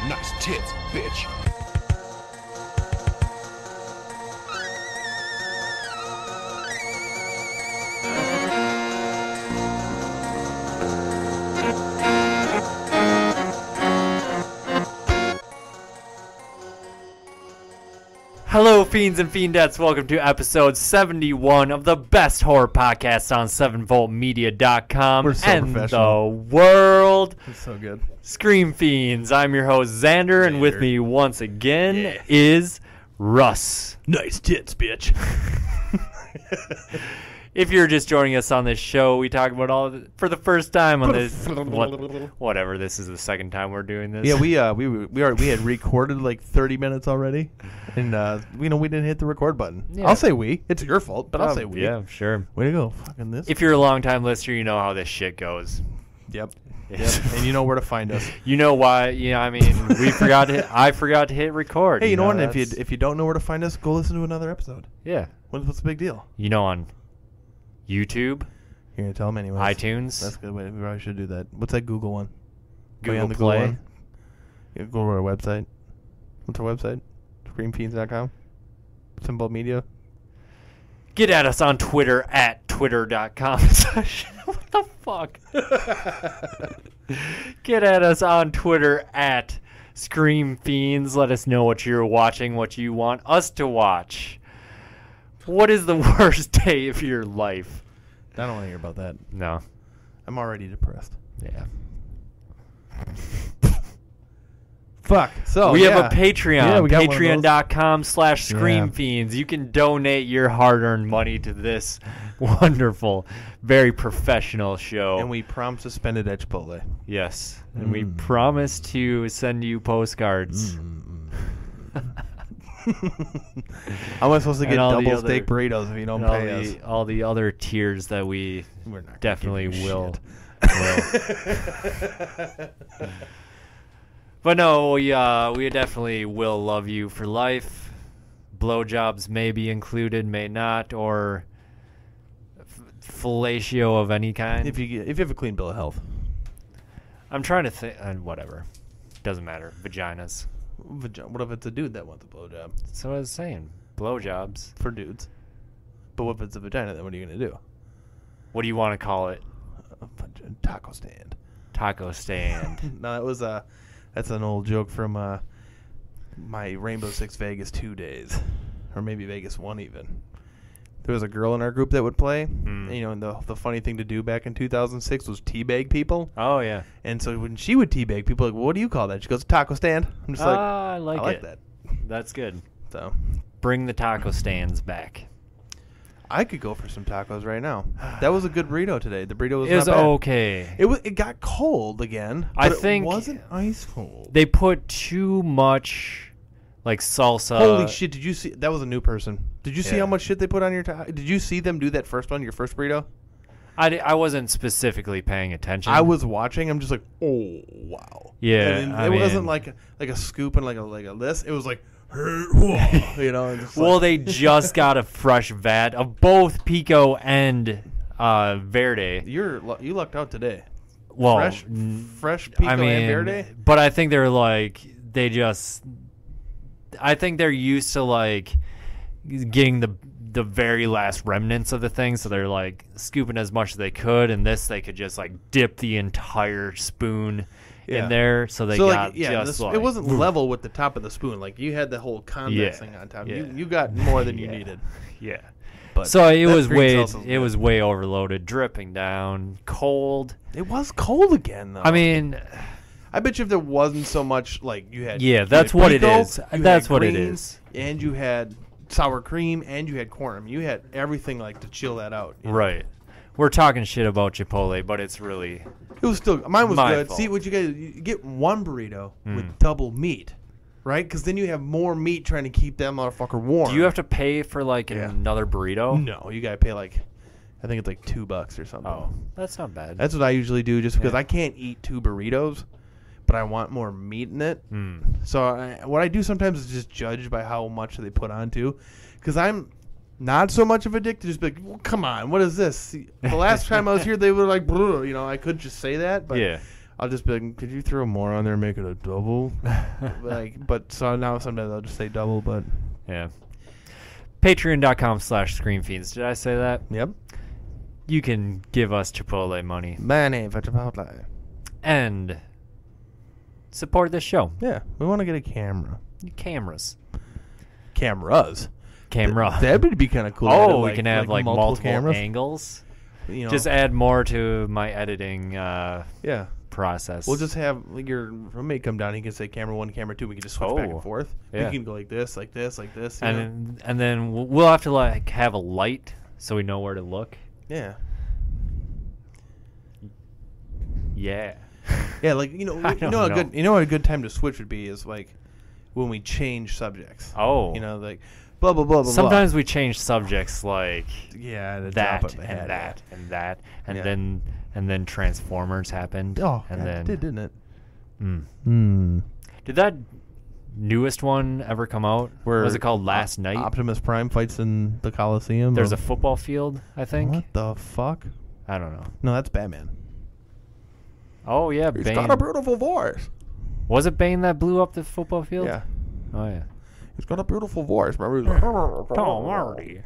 Nice tits, bitch. Hello, Fiends and Fiendettes. Welcome to episode 71 of the best horror podcast on 7voltmedia.com We're so and professional. the world. That's so good. Scream Fiends. I'm your host, Xander, and with me once again is Russ. Nice tits, bitch. If you're just joining us on this show, we talk about for the first time on this. Whatever. This is the second time we're doing this. Yeah, we had recorded like 30 minutes already, and we didn't hit the record button. Yeah. I'll say we. It's your fault, but I'll say we. Yeah, sure. Way to go, fucking this. If you're a long-time listener, you know how this shit goes. Yep. And you know where to find us. You know why? Yeah, I mean, I forgot to hit record. Hey, you know what? If you don't know where to find us, go listen to another episode. Yeah. What's the big deal? You know, on YouTube, You're gonna tell them anyways. iTunes, That's a good way. We probably should do that. What's that Google one? Google on the Play. Google one? Yeah, go to our website. What's our website? ScreamFiends.com. Symbol Media. Get at us on Twitter at twitter.com. What the fuck? Get at us on Twitter at Scream Fiends. Let us know what you're watching, what you want us to watch. What is the worst day of your life? I don't want to hear about that. No. I'm already depressed. Yeah. Fuck. So we have a Patreon. Yeah, we got one of those. Patreon.com/ScreamFiends. You can donate your hard-earned money to this wonderful, very professional show. And we promise to spend it at Chipotle. Yes. And we promise to send you postcards. How am I supposed to get And all the double other- steak burritos if you don't And pay us? all the other tiers that we We're not gonna definitely give you will. shit. But no, we definitely will love you for life. Blowjobs may be included, may not, or fellatio of any kind. If you have a clean bill of health. I'm trying to think. Whatever. Doesn't matter. Vaginas. What if it's a dude that wants a blowjob? That's what I was saying. Blowjobs. For dudes. But what if it's a vagina, then what are you going to do? What do you want to call it? A taco stand. Taco stand. No, that's an old joke from my Rainbow Six Vegas 2 days. Or maybe Vegas 1 even. There was a girl in our group that would play. And the funny thing to do back in 2006 was teabag people. Oh, yeah. And so when she would teabag people, like, well, what do you call that? She goes, taco stand. I'm just like, I like it. that. That's good. So Bring the taco stands back. I could go for some tacos right now. That was a good burrito today. The burrito was It was not bad. okay. It got cold again. I But think it wasn't ice cold. They put too much, like, salsa. Holy shit! Did you see? That was a new person. Did you see Yeah. how much shit they put on your taco? Did you see them do that first one, your first burrito? I wasn't specifically paying attention. I was watching. I'm just like, oh wow. Yeah, And I it mean- wasn't like a scoop and like a this. It was like, and just Well, like, they just got a fresh vat of both Pico and Verde. you lucked out today. Well, Fresh Pico I mean, and Verde. but I think they're I think they're used to like getting the very last remnants of the thing, so they're like scooping as much as they could, and this they could just like dip the entire spoon in there, so they got it wasn't level with the top of the spoon. Like you had the whole convex thing on top. Yeah. You got more than you needed. Yeah. But So it that was green salsa's good. it was way overloaded, dripping down, cold. It was cold again though. I mean, I bet you if there wasn't so much like you had. yeah, you that's had what it pico, is. you That's had what it greens, is. And you had sour cream, and you had corn. I mean, you had everything like to chill that out. you know? Right. We're talking shit about Chipotle, but it's really It was still mine was My good. fault. See what you get one burrito with double meat, right? Because then you have more meat trying to keep that motherfucker warm. Do you have to pay for like another burrito? No, you gotta pay like, I think it's like $2 or something. Oh, that's not bad. That's what I usually do, just because I can't eat 2 burritos, but I want more meat in it. So what I do sometimes is just judge by how much they put on too, because I'm not so much of a dick to just be like, well, come on, what is this? The last time I was here, they were like, you know, I could just say that, but Yeah. I'll just be like, could you throw more on there and make it a double? But so now sometimes I'll just say double, but. Yeah. Patreon.com/ScreamFiends. Did I say that? Yep. You can give us Chipotle money. Money for Chipotle. And support this show. Yeah, we want to get a camera. Cameras. Cameras. Camera. That would be kind of cool. Oh, we can have like multiple cameras. angles. You know, just add more to my editing yeah. process. We'll just have your roommate come down. He can say camera 1, camera 2. We can just switch back and forth. Yeah. We can go like this, like this, like this. And then we'll have to like have a light so we know where to look. Yeah. Yeah. Yeah, like a good time to switch would be is like when we change subjects. Oh. Like blah blah blah blah. Sometimes we change subjects like that and that and then Transformers happened. Oh, and yeah, then it did, didn't it? Did that newest one ever come out? Where was it called Last Night? Optimus Prime fights in the Coliseum. There's a football field, I think. What the fuck? I don't know. No, that's Batman. Oh yeah, He's Bane. got a beautiful voice. Was it Bane that blew up the football field? Yeah. Oh yeah. He's got a beautiful voice. Remember, he's like, Tom Hardy.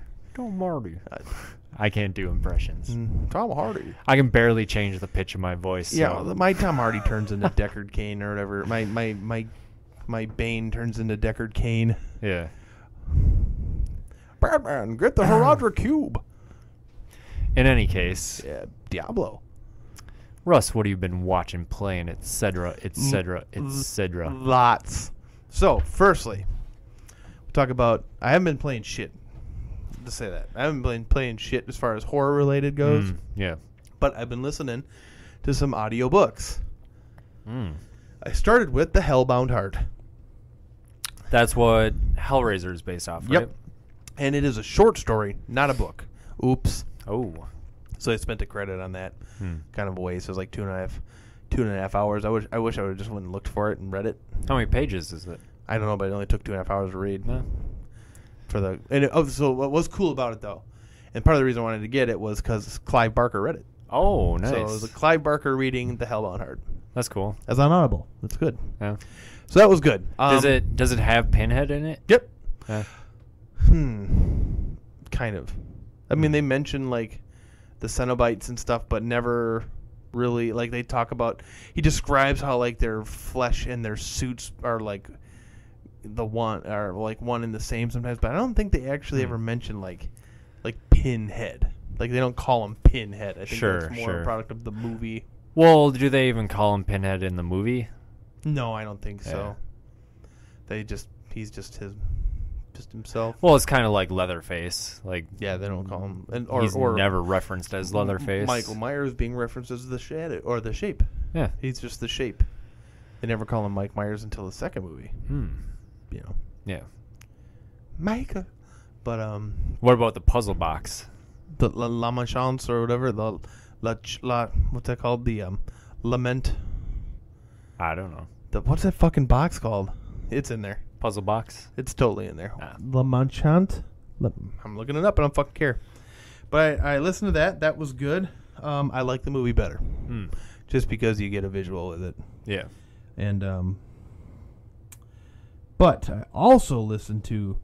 I can't do impressions. Tom Hardy. I can barely change the pitch of my voice. Yeah, so. my Tom Hardy turns into Deckard Cain or whatever. My Bane turns into Deckard Cain. Yeah. Batman, get the Herodra Cube. In any case. Yeah, Diablo. Russ, what have you been watching, playing, etc., etc., etc.? Lots. So, firstly, we'll talk about... I haven't been playing shit. To say that. I haven't been playing shit as far as horror-related goes. Yeah. But I've been listening to some audiobooks. Mm. I started with The Hellbound Heart. That's what Hellraiser is based off, right? Yep. And it is a short story, not a book. Oops. Oh. So I spent a credit on that. Kind of a waste. It was like 2.5 hours. I wish I would have just went and looked for it and read it. How many pages is it? I don't know, but it only took 2.5 hours to read. No. So what was cool about it though, and part of the reason I wanted to get it was because Clive Barker read it. Oh, nice. So it was a Clive Barker reading The Hellbound Heart. That's cool. As on Audible. That's good. Yeah. So that was good. Does it have Pinhead in it? Yep. Yeah. Kind of. I mean, they mention like the Cenobites and stuff, but never really like they talk about. He describes how like their flesh and their suits are like one and the same sometimes, but I don't think they actually ever mention like Pinhead. Like they don't call him Pinhead. I think that's more a product of the movie. Well, do they even call him Pinhead in the movie? No, I don't think so. He's just himself. Well, it's kind of like Leatherface. Like they don't call him, he's never referenced as Leatherface. Michael Myers being referenced as the shadow or the shape. Yeah, he's just the shape. They never call him Mike Myers until the second movie. Yeah, Michael. But what about the puzzle box? The La Malchance or whatever. What's that called? The Lament. I don't know. What's that fucking box called? It's in there. Puzzle box? It's totally in there. La Manchant? I'm looking it up. I don't fucking care. But I listened to that. That was good. I like the movie better. Just because you get a visual with it. Yeah. And but I also listened to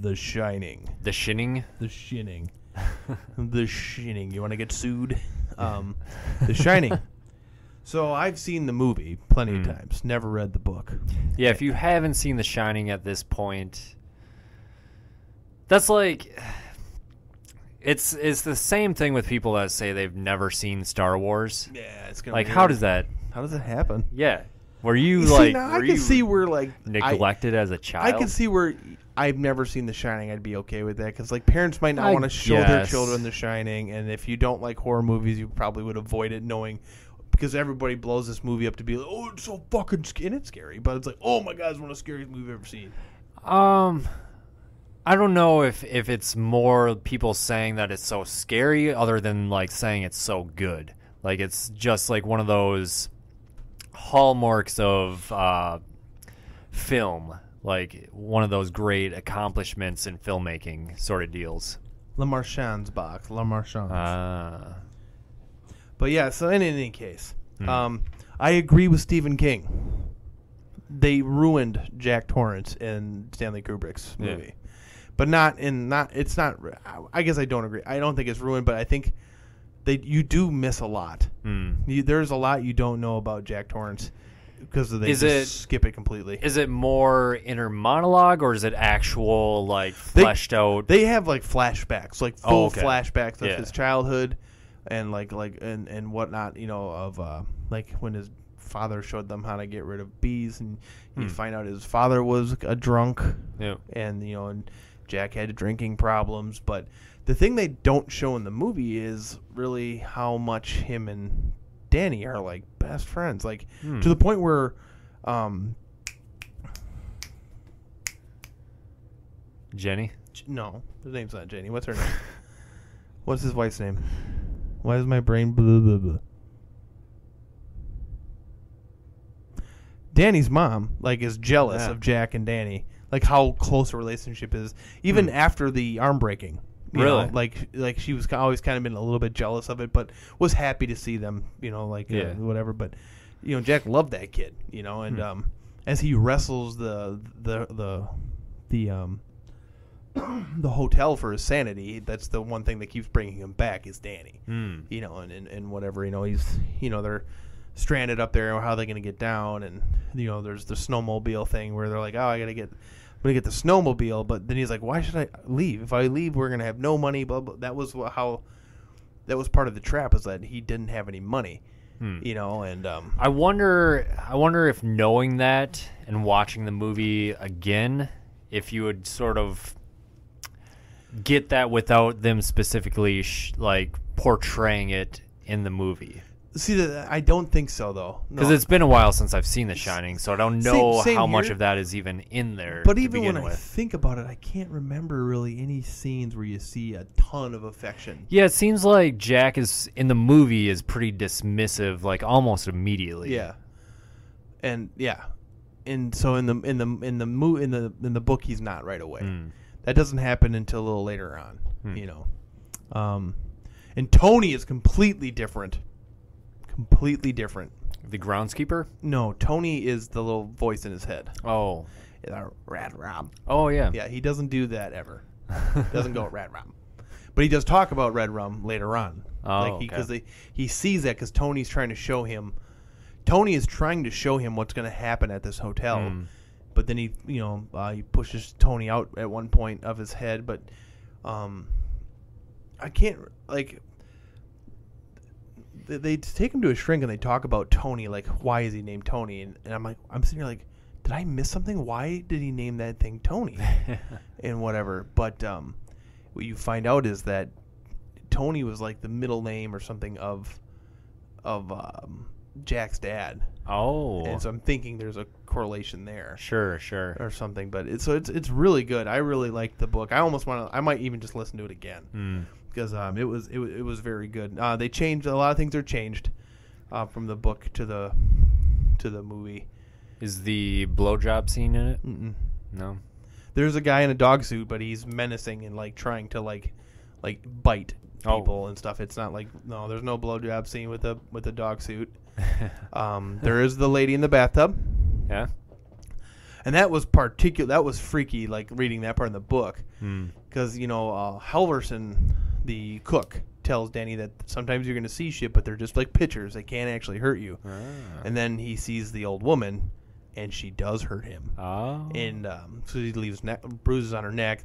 The Shining. The Shining? The Shining. The Shining. You want to get sued? The Shining. So I've seen the movie plenty of times. Never read the book. Yeah, if you haven't seen The Shining at this point, that's like it's the same thing with people that say they've never seen Star Wars. Yeah, it's gonna like be how weird. does that? How does it happen? Yeah, were you see, like? I can see where like neglected as a child. I can see where I've never seen The Shining. I'd be okay with that because like parents might not want to show their children The Shining, and if you don't like horror movies, you probably would avoid it, knowing. Because everybody blows this movie up to be like, oh, it's so fucking scary. And it's scary, but it's like, oh my God, it's one of the scariest movies I've ever seen. I don't know if it's more people saying that it's so scary other than like saying it's so good. Like it's just like one of those hallmarks of film, like one of those great accomplishments in filmmaking sort of deals. La Marchand's box. La Marchand's. Ah. But yeah, so in any case, I agree with Stephen King. They ruined Jack Torrance in Stanley Kubrick's movie. But it's not, I guess I don't agree. I don't think it's ruined, but I think you do miss a lot. There's a lot you don't know about Jack Torrance because they just skip it completely. Is it more inner monologue or is it actual, like, fleshed out? They have, like, flashbacks, like full flashbacks of his childhood and, and whatnot, you know, of, like, when his father showed them how to get rid of bees, and you find out his father was a drunk, and, you know, and Jack had drinking problems. But the thing they don't show in the movie is really how much him and Danny are, like, best friends, like, to the point where Jenny? No, the name's not Jenny. What's her name? What's his wife's name? Why is my brain blah, blah, blah. Danny's mom, like, is jealous of Jack and Danny, like how close a relationship is, even after the arm breaking. You really? know, like she was always kind of been a little bit jealous of it, but was happy to see them, you know, like whatever. But you know, Jack loved that kid, you know, and as he wrestles the hotel for his sanity, that's the one thing that keeps bringing him back is Danny. You know, and whatever, you know, they're stranded up there, or how they're going to get down, and you know, there's the snowmobile thing where they're like, oh, I'm gonna get the snowmobile, but then he's like, why should I leave? If I leave, we're gonna have no money. Blah blah. That was part of the trap, is that he didn't have any money. You know, and I wonder if knowing that and watching the movie again, if you would sort of get that without them specifically like portraying it in the movie. See, I don't think so, though. Because it's been a while since I've seen The Shining, so I don't know same how here. much of that is even in there. But even when I think about it, I can't remember really any scenes where you see a ton of affection. Yeah, it seems like Jack is in the movie is pretty dismissive, like almost immediately. Yeah, and so in the book, he's not right away. That doesn't happen until a little later on. You know, and Tony is completely different. Completely different. The groundskeeper? No, Tony is the little voice in his head. Oh. Rad Rum. Oh, yeah. Yeah, he doesn't do that ever. Doesn't go Rad Rum. But he does talk about Red Rum later on. Oh, because he sees that because Tony is trying to show him what's going to happen at this hotel. But then he pushes Tony out at one point of his head. But I can't, like... They take him to a shrink and they talk about Tony, like, why is he named Tony? And I'm sitting here like, did I miss something? Why did he name that thing Tony? And whatever. But what you find out is that Tony was like the middle name or something of Jack's dad. Oh. And so I'm thinking there's a correlation there. Sure. Or something. But it's really good. I really liked the book. I might even just listen to it again. Because it was very good. They changed a lot of things. Are changed from the book to the movie. Is the blowjob scene in it? Mm-mm. No. There's a guy in a dog suit, but he's menacing and like trying to like bite people and stuff. It's not like there's no blowjob scene with the dog suit. There is the lady in the bathtub. Yeah. And that was freaky, like reading that part in the book, because Halverson, the cook, tells Danny that sometimes you're going to see shit, but they're just like pictures; they can't actually hurt you. And then he sees the old woman, and she does hurt him. And so he leaves bruises on her neck.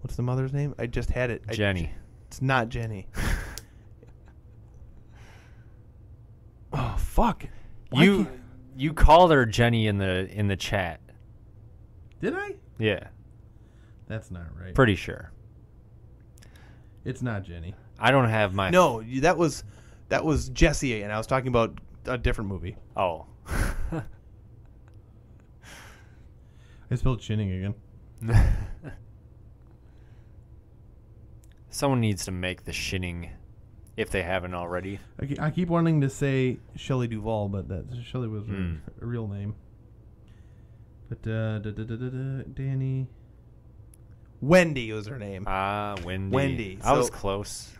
What's the mother's name? I just had it. Jenny. It's not Jenny. Oh fuck! You called her Jenny in the chat. Did I? Yeah. That's not right. Pretty sure. It's not Jenny. I don't have my... No, that was Jessie, and I was talking about a different movie. Oh. I spelled chinning again. Someone needs to make the shinning if they haven't already. I keep wanting to say Shelley Duvall, but Shelley was her real name. But Danny... Wendy was her name. Wendy. I was close.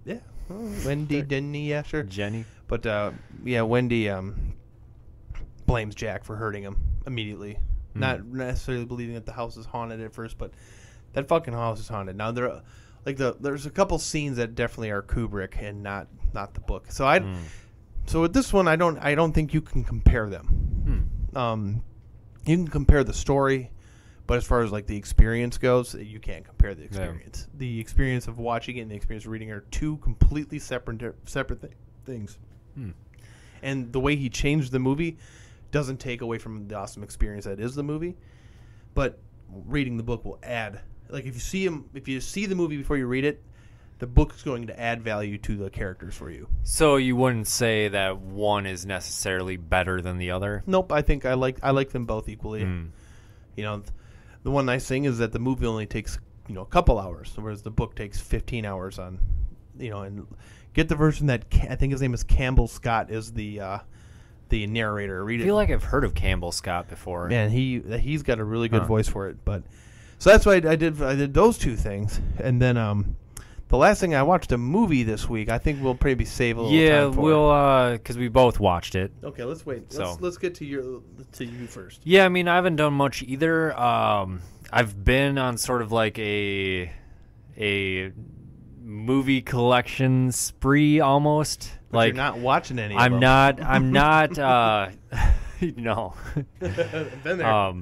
Yeah. Wendy, Denny, yeah, sure. Jenny. But yeah, Wendy blames Jack for hurting him immediately. Not necessarily believing that the house is haunted at first, but that fucking house is haunted. Now there's a couple scenes that definitely are Kubrick and not the book. So so with this one, I don't think you can compare them. You can compare the story, but as far as like the experience goes, you can't compare the experience. Yeah. The experience of watching it and the experience of reading are two completely separate things. And the way he changed the movie doesn't take away from the awesome experience that is the movie, but reading the book will add. Like if you see the movie before you read it, the book's going to add value to the characters for you. So you wouldn't say that one is necessarily better than the other? Nope. I think I like them both equally. You know, the one nice thing is that the movie only takes a couple hours, whereas the book takes 15 hours on. And get the version that I think his name is Campbell Scott is the narrator. Read it. I feel like I've heard of Campbell Scott before. Man, he's got a really good voice for it. But so that's why I did those two things, and then the last thing I watched a movie this week. I think we'll probably save a little time for. We'll because we both watched it. Okay, let's wait. Let's get to you first. Yeah, I mean I haven't done much either. I've been on sort of like a movie collection spree almost. But like you're not watching any. I'm of not. them. I'm not. No. Been there.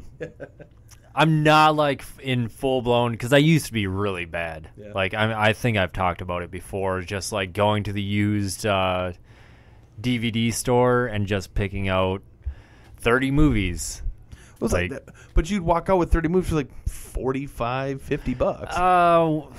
I'm not like in full blown because I used to be really bad. Yeah. Like I think I've talked about it before. Just like going to the used DVD store and just picking out 30 movies. It was like that. But you'd walk out with 30 movies for like $45-$50.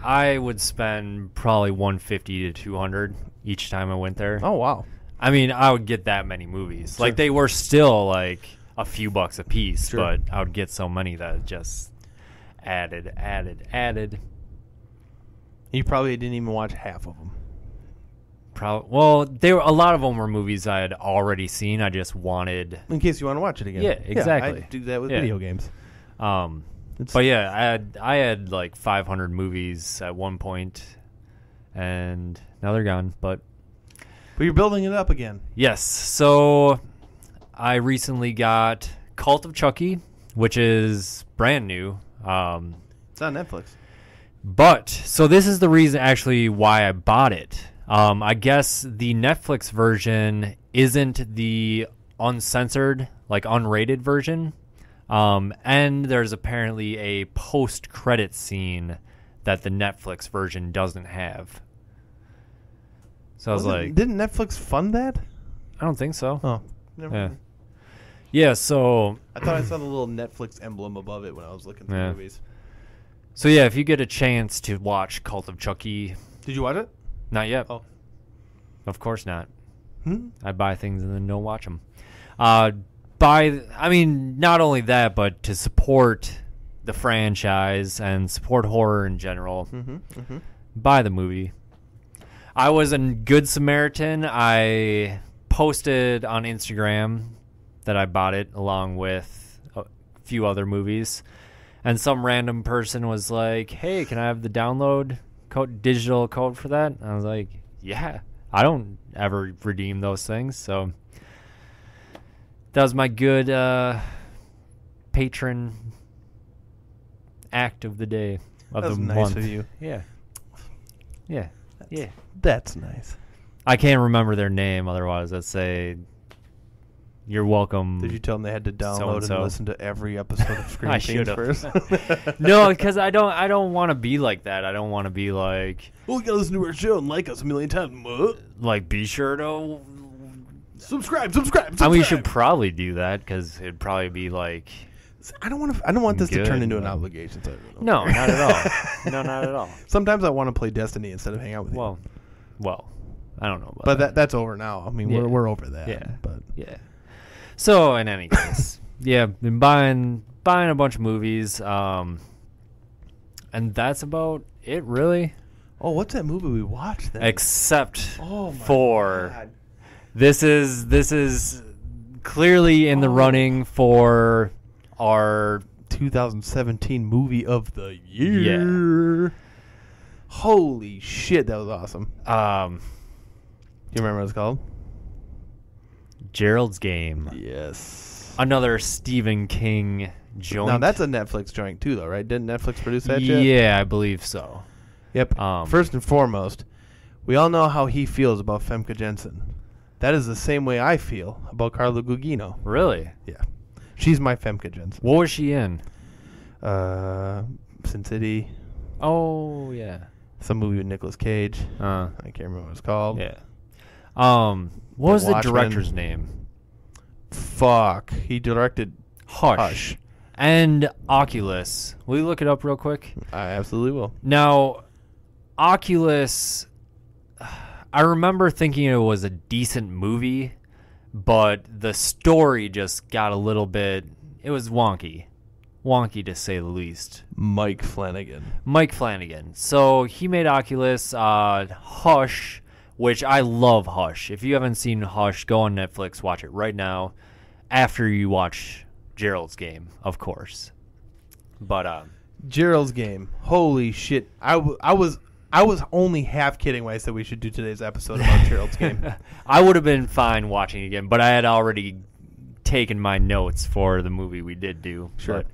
I would spend probably $150 to $200 each time I went there. Oh wow! I mean, I would get that many movies. Sure. Like they were still like a few bucks a piece, sure. but I would get so many that just added. You probably didn't even watch half of them. Well, a lot of them were movies I had already seen. I just wanted, in case you want to watch it again. Yeah, exactly. I do that with video games. But yeah, I had like 500 movies at one point, and now they're gone. But you're building it up again. Yes. So I recently got Cult of Chucky, which is brand new. It's on Netflix. But so this is the reason actually why I bought it. I guess the Netflix version isn't the uncensored, like unrated version. And there's apparently a post-credit scene that the Netflix version doesn't have. So I was like... Didn't Netflix fund that? I don't think so. Oh, never mind. Yeah, so... I thought I saw the little Netflix emblem above it when I was looking through movies. So yeah, if you get a chance to watch Cult of Chucky... Did you watch it? Not yet. Oh. Of course not. Hmm? I buy things and then don't watch them. Not only that, but to support the franchise and support horror in general, buy the movie. I was a good Samaritan. I posted on Instagram that I bought it along with a few other movies, and some random person was like, "Hey, can I have the download digital code for that?" And I was like, "Yeah, I don't ever redeem those things, so." That was my good patron act of the day, of the nice month. Of you. Yeah. That's nice. I can't remember their name, otherwise I'd say, "You're welcome." Did you tell them they had to download So-and-so. and listen to every episode of Scream I Fiends should've. first? No, because I don't want to be like that. I don't want to be like, "Oh, you gotta listen to our show and like us a million times." like be sure to Subscribe. I mean, we should probably do that because it'd probably be like. I don't want this to Good, turn into an but- obligation. So No, not at all. No, not at all. Sometimes I want to play Destiny instead of hang out with you. Well, I don't know about But that's over now. I mean, Yeah. we're over that. Yeah. But Yeah. So in any case, yeah, been buying a bunch of movies, and that's about it, really. oh, what's that movie we watched then? Except oh my for God. this is clearly in the running for our 2017 movie of the year. Holy shit, that was awesome. You remember what it's called? Gerald's Game. Yes. Another Stephen King joint. Now that's a Netflix joint too, though, right? Didn't Netflix produce that yet? Yeah, I believe so. Yep. First and foremost, we all know how he feels about Femke Jensen. That is the same way I feel about Carla Gugino. Really? Yeah. She's my Femke Jensen. What was she in? Sin City. Oh, yeah. Some movie with Nicolas Cage. I can't remember what it's called. Yeah. What was the Watchmen. director's name? Fuck. He directed Hush. And Oculus. Will you look it up real quick? I absolutely will. Now, Oculus, I remember thinking it was a decent movie, but the story just got a little bit, it was wonky. Wonky to say the least. Mike Flanagan. So he made Oculus, Hush, which I love Hush. If you haven't seen Hush, go on Netflix, watch it right now after you watch Gerald's Game, of course. But Gerald's Game. Holy shit. I was only half kidding when I said we should do today's episode about Gerald's Game. I would have been fine watching it again, but I had already taken my notes for the movie we did do. Sure. But,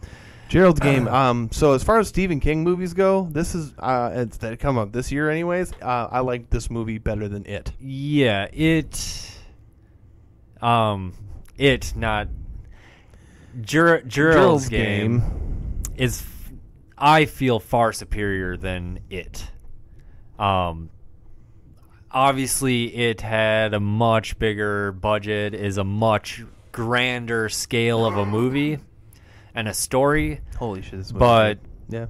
Gerald's Game. So as far as Stephen King movies go, this is it's that come up this year anyways. I like this movie better than It. Yeah, Gerald's Game is, I feel, far superior than It. Obviously, It had a much bigger budget, is a much grander scale of a movie and a story. Holy shit! This movie. But yeah,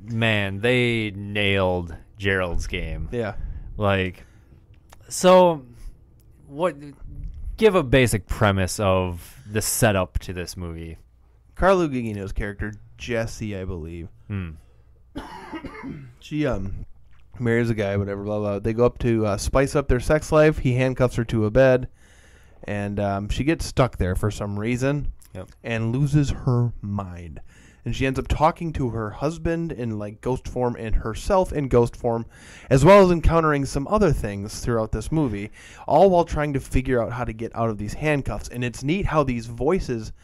man, they nailed Gerald's Game. Yeah. Like, so what? Give a basic premise of the setup to this movie. Carla Gugino's character, Jessie, I believe. She marries a guy, whatever, blah blah. They go up to spice up their sex life. He handcuffs her to a bed, and she gets stuck there for some reason. Yep. And loses her mind. And she ends up talking to her husband in like ghost form and herself in ghost form, as well as encountering some other things throughout this movie, all while trying to figure out how to get out of these handcuffs. And it's neat how these voices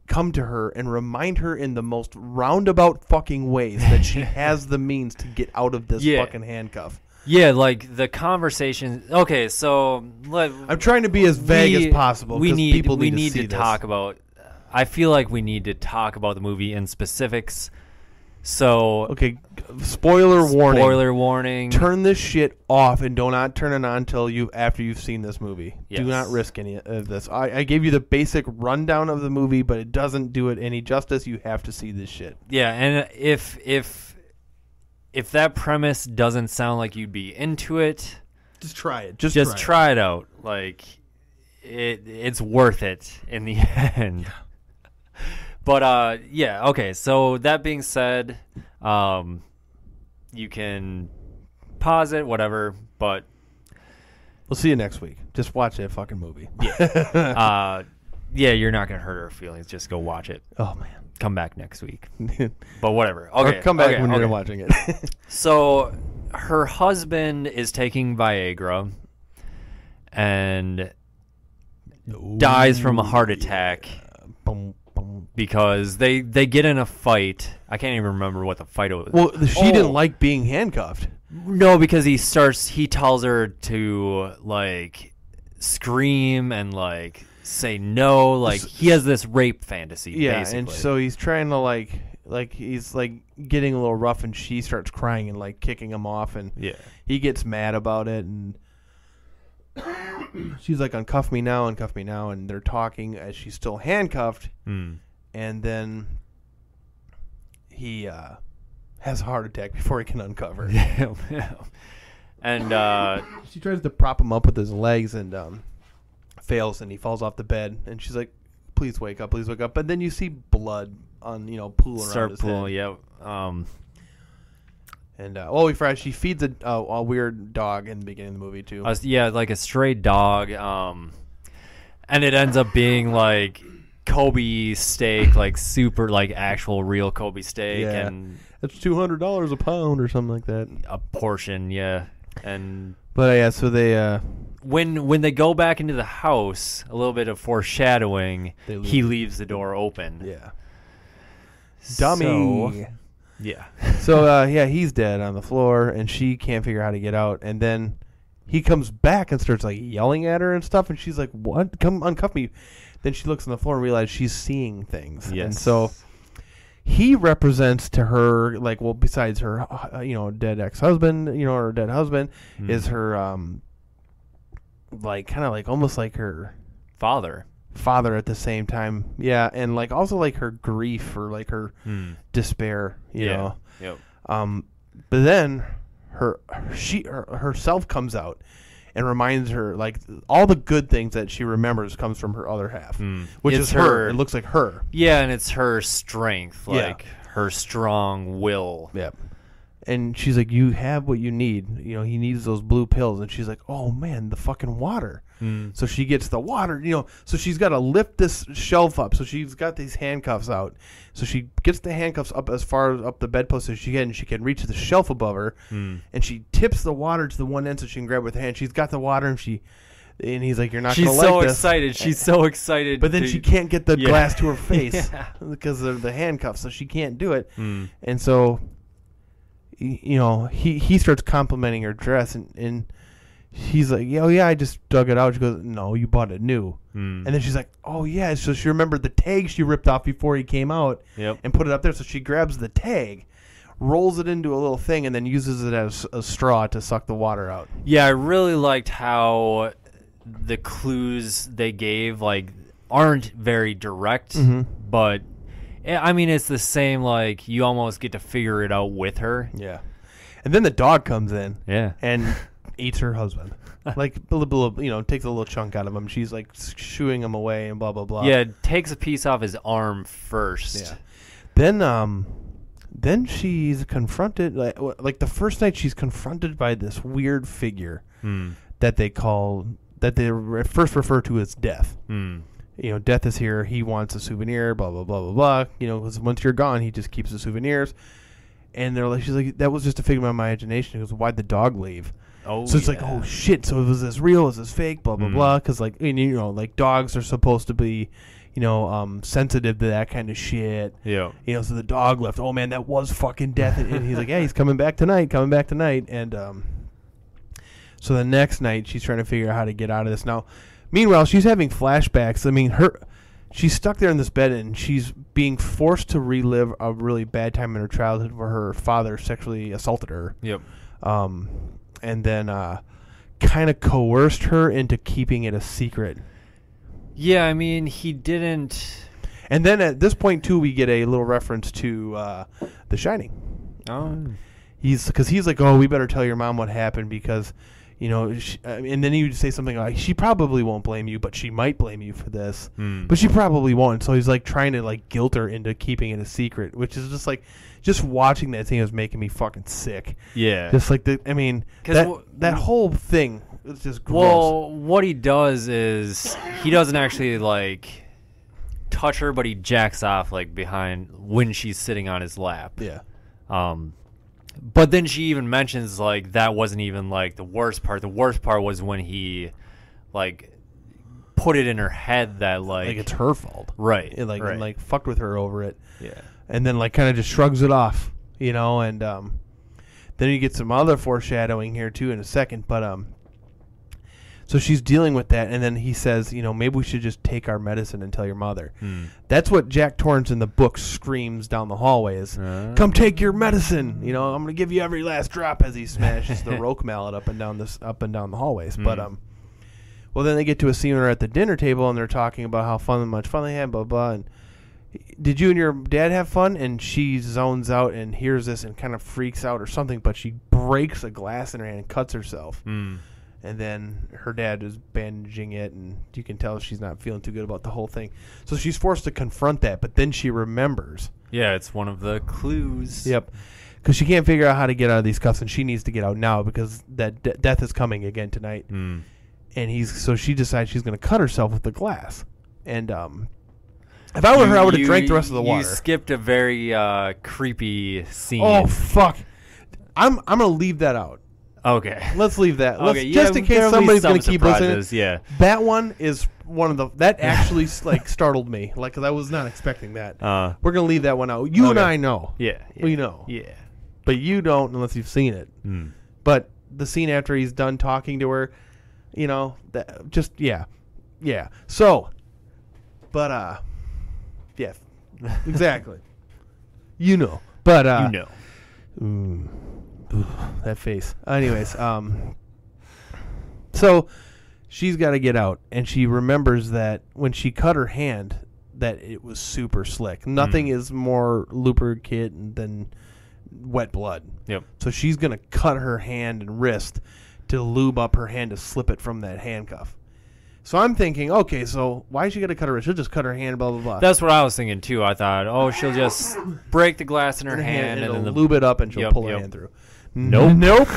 come to her and remind her in the most roundabout fucking ways that she has the means to get out of this fucking handcuff. Yeah, like the conversation. Okay, so I'm trying to be as vague as possible because people need to talk about. I feel like we need to talk about the movie in specifics. So, okay, spoiler warning. Spoiler warning. Turn this shit off and do not turn it on until after you've seen this movie. Yes. Do not risk any of this. I gave you the basic rundown of the movie, but it doesn't do it any justice. You have to see this shit. Yeah, and if that premise doesn't sound like you'd be into it, just try it. Just try it out. Like it's worth it in the end. But yeah, okay. So that being said, you can pause it, whatever. But we'll see you next week. Just watch that fucking movie. Yeah. Yeah, you're not gonna hurt our feelings. Just go watch it. Oh man, come back next week. But whatever. Okay, or come back when you're watching it. So her husband is taking Viagra and dies from a heart attack. Boom. Because they get in a fight. I can't even remember what the fight was. Well, she didn't like being handcuffed. No, because he tells her to like scream and like say no. Like he has this rape fantasy. Yeah, basically. And so he's trying to like he's like getting a little rough, and she starts crying and like kicking him off, and he gets mad about it, and she's like, uncuff me now, and they're talking as she's still handcuffed. And then he has a heart attack before he can uncover. And she tries to prop him up with his legs and fails, and he falls off the bed. And she's like, please wake up, please wake up. But then you see blood on, pooling around his head. Yeah. And we forgot she feeds a weird dog in the beginning of the movie too. Yeah, like a stray dog. And it ends up being like Kobe steak, like super, like actual real Kobe steak, and it's $200 a pound or something like that. A portion, yeah. And but so they when they go back into the house, a little bit of foreshadowing, he leaves the door open. Yeah. Dummy. Yeah. So, he's dead on the floor, and she can't figure out how to get out. And then he comes back and starts, like, yelling at her and stuff, and she's like, what? Come uncuff me. Then she looks on the floor and realizes she's seeing things. Yes. And so he represents to her, like, well, besides her, dead ex-husband, or dead husband, is her, like, kind of like, almost like her father at the same time. Yeah, and, like, also, like, her grief or, like, her despair, you know. Yep. But then herself comes out and reminds her, like, all the good things that she remembers comes from her other half, which is her. It looks like her. Yeah, and it's her strength, like her strong will. Yep. And she's like, you have what you need. He needs those blue pills. And she's like, oh, man, the fucking water. So she gets the water, so she's got to lift this shelf up. So she's got these handcuffs out. So she gets the handcuffs up as far up the bedpost as she can, and she can reach the shelf above her. And she tips the water to the one end so she can grab it with her hand. She's got the water, and he's like, you're not going to like this. She's so excited. She's so excited. But then she can't get the glass to her face because of the handcuffs, so she can't do it. And so, he starts complimenting her dress, and he's like, oh, yeah, I just dug it out. She goes, no, you bought it new. And then she's like, oh, yeah. So she remembered the tag she ripped off before he came out and put it up there. So she grabs the tag, rolls it into a little thing, and then uses it as a straw to suck the water out. Yeah, I really liked how the clues they gave, like, aren't very direct, but, I mean, it's the same, like, you almost get to figure it out with her. Yeah. And then the dog comes in. Yeah. And eats her husband. Like, takes a little chunk out of him. She's, like, shooing him away and blah, blah, blah. Yeah, takes a piece off his arm first. Yeah. Then she's confronted, like the first night she's confronted by this weird figure that they first refer to as Death. Death is here. He wants a souvenir, blah, blah, blah, blah, blah. Because once you're gone, he just keeps the souvenirs. And she's like, that was just a figment of my imagination. He goes, why'd the dog leave? Oh, so it's like, oh shit. So was this real? Is this fake? Blah blah blah. Because like dogs are supposed to be, sensitive to that kind of shit. Yeah. So the dog left. Oh man, that was fucking Death. And he's like, yeah, he's coming back tonight. And so the next night she's trying to figure out how to get out of this. Now, meanwhile, she's having flashbacks. I mean, she's stuck there in this bed and she's being forced to relive a really bad time in her childhood where her father sexually assaulted her. Yep. And then kind of coerced her into keeping it a secret. Yeah, I mean, he didn't. And then at this point, too, we get a little reference to The Shining. Oh. He's like, oh, we better tell your mom what happened because, and then he would say something like, she probably won't blame you, but she might blame you for this. But she probably won't. So he's like trying to like guilt her into keeping it a secret, which is just like, just watching that thing was making me fucking sick. Yeah. Just like that whole thing is just gross. Well, what he does is he doesn't actually like touch her, but he jacks off like behind when she's sitting on his lap. Yeah. But then she even mentions like that wasn't even like the worst part. The worst part was when he like put it in her head that like it's her fault. Right. And right. And fucked with her over it. Yeah. And then like kind of just shrugs it off, and then you get some other foreshadowing here too in a second, but so she's dealing with that, and then he says, maybe we should just take our medicine and tell your mother. That's what Jack Torrance in the book screams down the hallway is, come take your medicine. I'm going to give you every last drop as he smashes the roque mallet up and down the hallways. But well, then they get to a scene where they're at the dinner table and they're talking about how much fun they had, blah blah. And did you and your dad have fun? And she zones out and hears this and kind of freaks out or something, but she breaks a glass in her hand and cuts herself. And then her dad is bandaging it, and you can tell she's not feeling too good about the whole thing. So she's forced to confront that, but then she remembers. Yeah, it's one of the clues. Yep. Because she can't figure out how to get out of these cuffs, and she needs to get out now because that death is coming again tonight. And so she decides she's going to cut herself with the glass. And if I were her, I would have drank the rest of the water. You skipped a very creepy scene. Oh, fuck. I'm going to leave that out. Okay. Let's leave that. Okay, Just in case there'll be somebody's some going to keep listening. surprises, yeah. That one is one of the that actually like startled me, like because I was not expecting that. We're going to leave that one out. You and I know. Yeah. We know. Yeah. But you don't unless you've seen it. But the scene after he's done talking to her, that just yeah. So, but yeah, exactly. But that face. Anyways, so she's got to get out, and she remembers that when she cut her hand, that it was super slick. Nothing is more lubricant than wet blood. Yep. So she's gonna cut her hand and wrist to lube up her hand to slip it from that handcuff. So I'm thinking, okay, so why is she gonna cut her wrist? She'll just cut her hand, blah blah blah. That's what I was thinking too. I thought, she'll just break the glass in her hand and then lube it up, and she'll pull her hand through. Nope.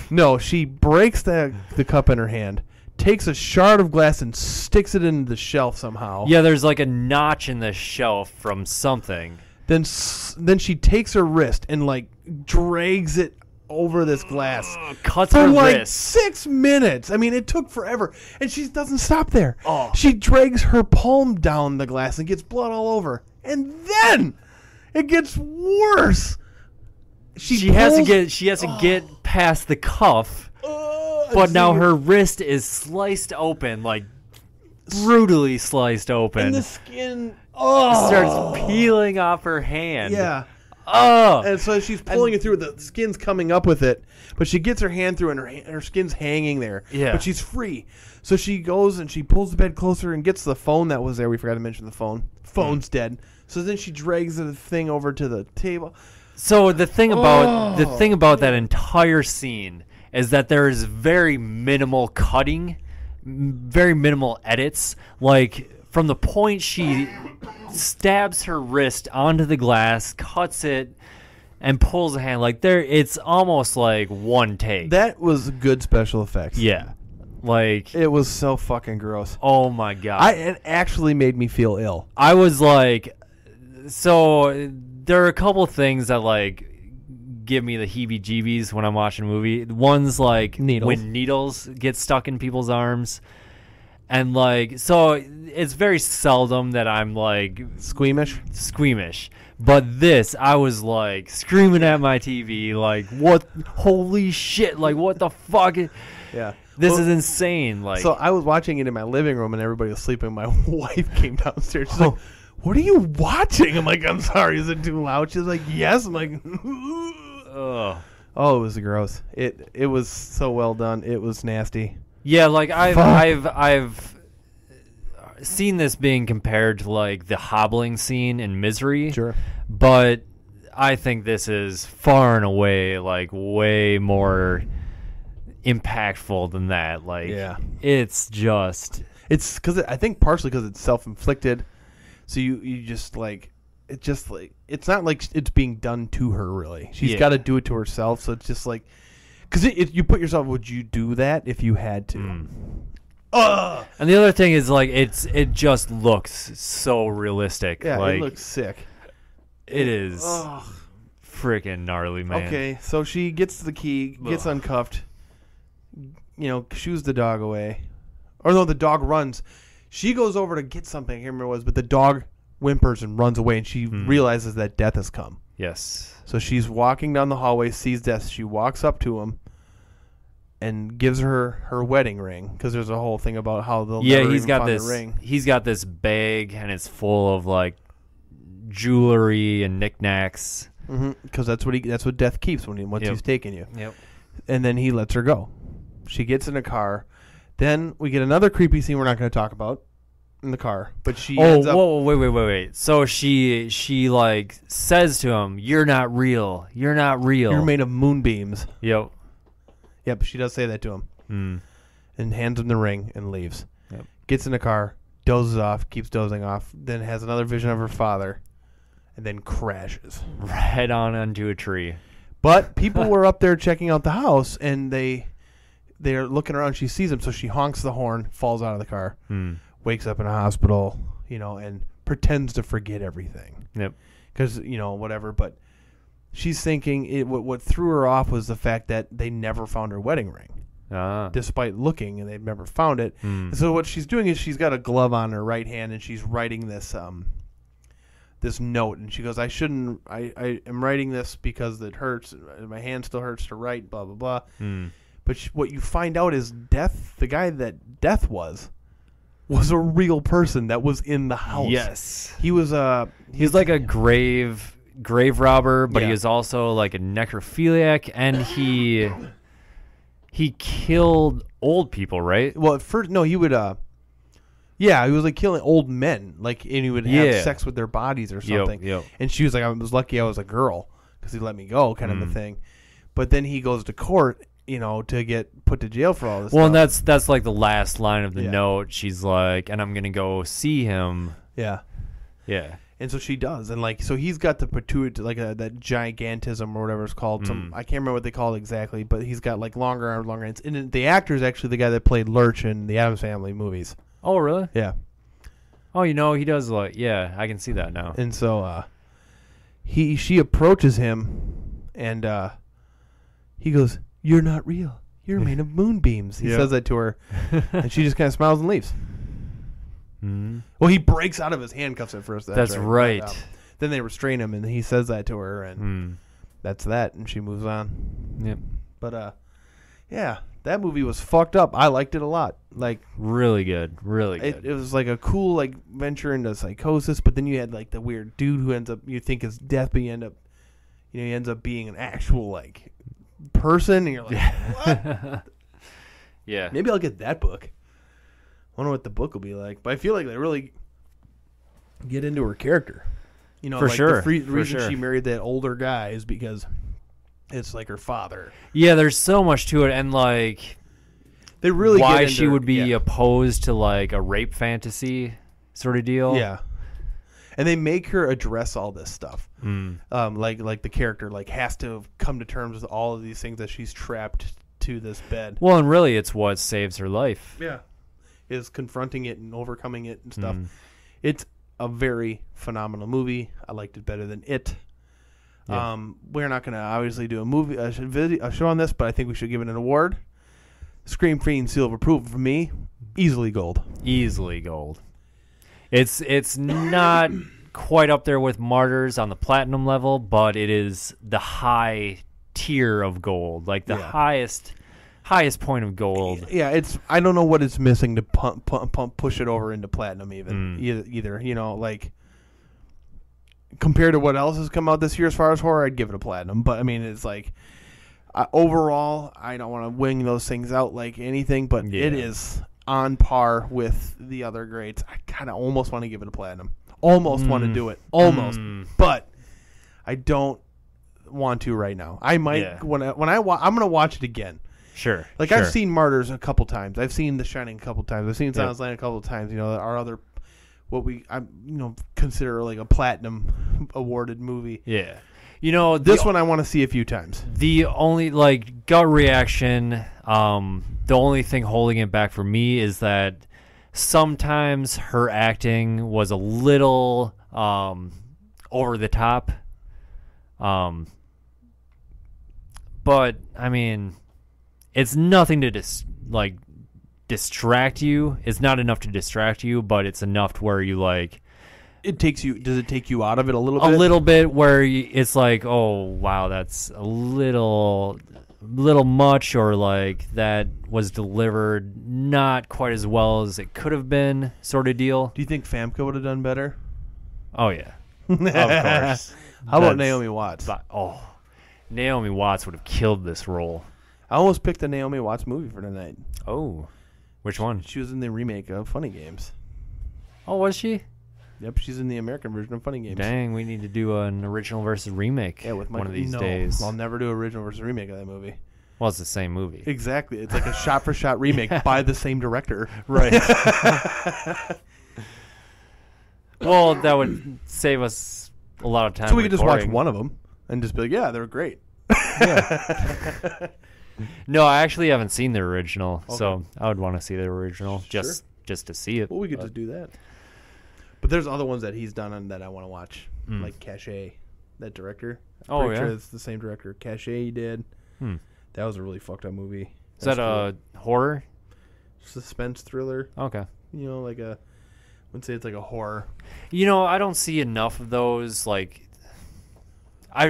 No, she breaks the cup in her hand, takes a shard of glass and sticks it into the shelf somehow. Yeah, there's like a notch in the shelf from something. Then she takes her wrist and like drags it over this glass. Cuts for her like wrist. 6 minutes. I mean, it took forever. And she doesn't stop there. Oh. She drags her palm down the glass and gets blood all over. And then it gets worse. She has to get past the cuff. But now her wrist is sliced open, like brutally sliced open. And the skin starts peeling off her hand. Yeah. Oh. And so she's pulling it through. The skin's coming up with it, but she gets her hand through, and her skin's hanging there. Yeah. But she's free. So she goes and she pulls the bed closer and gets the phone that was there. We forgot to mention the phone. Phone's dead. So then she drags the thing over to the table. So the thing about that entire scene is that there is very minimal cutting, very minimal edits. Like from the point she stabs her wrist onto the glass, cuts it, and pulls the hand, like it's almost like one take. That was good special effects. Yeah. Like it was so fucking gross. Oh my god. It actually made me feel ill. I was like, so there are a couple things that like give me the heebie-jeebies when I'm watching a movie. One's like when needles get stuck in people's arms. And like, so it's very seldom that I'm like squeamish. But this, I was like screaming at my TV, like, what? Holy shit! Like, what the fuck? Yeah, this is insane. Like, so I was watching it in my living room, and everybody was sleeping. My wife came downstairs. She's like, "What are you watching?" I'm like, "I'm sorry, is it too loud?" She's like, "Yes." I'm like, "Oh, it was gross. It was so well done. It was nasty." Yeah, like I've seen this being compared to like the hobbling scene in Misery. Sure. But I think this is far and away like way more impactful than that. Like, it's because I think partially because it's self-inflicted. So you just like it's not like it's being done to her really. She's got to do it to herself. So it's just like. Because you put yourself, would you do that if you had to? And the other thing is, like, it just looks so realistic. Yeah, like, it looks sick. It is freaking gnarly, man. Okay, so she gets the key, gets uncuffed, shoos the dog away. Or no, the dog runs. She goes over to get something, I can't remember what it was, but the dog whimpers and runs away, and she realizes that death has come. Yes. So she's walking down the hallway, sees death. She walks up to him and gives her wedding ring because there's a whole thing about how they'll never even find the ring. He's got this bag and it's full of like jewelry and knickknacks. Because that's what death keeps once he's taken you. Yep. And then he lets her go. She gets in a car. Then we get another creepy scene we're not going to talk about. In the car, but she ends up... wait. So she like says to him, "You're not real. You're not real. You're made of moonbeams." Yep. She does say that to him, and hands him the ring and leaves. Yep. Gets in the car, dozes off, keeps dozing off, then has another vision of her father, and then crashes head on onto a tree. But people were up there checking out the house, and they're looking around. She sees him, so she honks the horn, falls out of the car. Wakes up in a hospital, and pretends to forget everything. Yep. Because, whatever. But she's thinking what threw her off was the fact that they never found her wedding ring, despite looking, and they've never found it. So what she's doing is she's got a glove on her right hand, and she's writing this this note, and she goes, I am writing this because it hurts. My hand still hurts to write, blah, blah, blah. But what you find out is Death, the guy that Death was a real person that was in the house. Yes. He was he's like a grave robber, but Yeah. he was also like a necrophiliac, and he killed old people, right? well, at first, no, he would, he was like killing old men, like, and he would have sex with their bodies or something. Yep. And she was like, I was lucky I was a girl because he let me go, kind of a thing. But then he goes to court, to get put to jail for all this Well, stuff. and that's like the last line of the note. She's like, and I'm going to go see him. Yeah. Yeah. And so she does. And, like, so he's got the pituitary, like, that gigantism or whatever it's called. I can't remember what they call it exactly, but he's got, like, longer arms, longer hands. And the actor is actually the guy that played Lurch in the Addams Family movies. Oh, really? Yeah. Oh, he does, like, yeah, I can see that now. And so she approaches him, and he goes, "You're not real. You're made of moonbeams." He says that to her, and she just kind of smiles and leaves. Well, he breaks out of his handcuffs at first. That's right. But, then they restrain him, and he says that to her, and that's that, and she moves on. Yep. But, yeah, that movie was fucked up. I liked it a lot. Like, really good. It was like a cool, like, venture into psychosis, but then you had, like, the weird dude who ends up, you think is death, but he ends up being an actual, like, person, and you're like, what? Yeah. Maybe I'll get that book. I wonder what the book will be like. But I feel like they really get into her character. For sure. The reason she married that older guy is because it's like her father. Yeah, there's so much to it, and like they really why get into she would be opposed to like a rape fantasy sort of deal. Yeah. And they make her address all this stuff. Like the character like has to come to terms with all of these things that she's trapped to this bed. Well, and really it's what saves her life. Yeah. Is confronting it and overcoming it and stuff. It's a very phenomenal movie. I liked it better than It. Yeah. We're not going to obviously do a show on this, but I think we should give it an award. Scream Fiend seal of approval for me. Easily gold. Easily gold. It's not quite up there with Martyrs on the platinum level, but it is the high tier of gold, like the highest point of gold. Yeah, I don't know what it's missing to push it over into platinum even either. Like compared to what else has come out this year as far as horror, I'd give it a platinum. But I mean, it's like overall, I don't want to wing those things out like anything, but it is on par with the other greats. I kind of almost want to give it a platinum. Almost want to do it. Almost. But I don't want to right now. I might I'm going to watch it again. Sure. Like I've seen Martyrs a couple times. I've seen The Shining a couple times. I've seen Silence Land a couple times. Our other what we consider like a platinum awarded movie. Yeah. This one I want to see a few times. The only like gut reaction, the only thing holding it back for me is that sometimes her acting was a little over the top. But I mean, it's nothing to distract you. It's not enough to distract you, but it's enough to where you like. Does it take you out of it a little bit? A little bit where it's like, oh wow, that's a little much, or like that was delivered not quite as well as it could have been, sort of deal. Do you think Famke would have done better? Oh yeah, of course. How about Naomi Watts? Naomi Watts would have killed this role. I almost picked a Naomi Watts movie for tonight. Oh, which one? She was in the remake of Funny Games. Oh, was she? Yep, she's in the American version of Funny Games. Dang, we need to do an original versus remake with one of these days. I'll never do original versus remake of that movie. Well, it's the same movie. Exactly. It's like a shot-for-shot remake by the same director. Right. Well, that would save us a lot of time. So we could just watch one of them and just be like, yeah, they're great. Yeah. No, I actually haven't seen the original, so I would want to see the original just to see it. Well, we could just do that. But there's other ones that he's done that I want to watch, like Cachet. that director. Oh, Pretty yeah? sure it's the same director. Cachet he did. Hmm. That was a really fucked up movie. Is that a horror? suspense thriller? Okay. You know, like a, I wouldn't say it's like a horror. You know, I don't see enough of those. Like,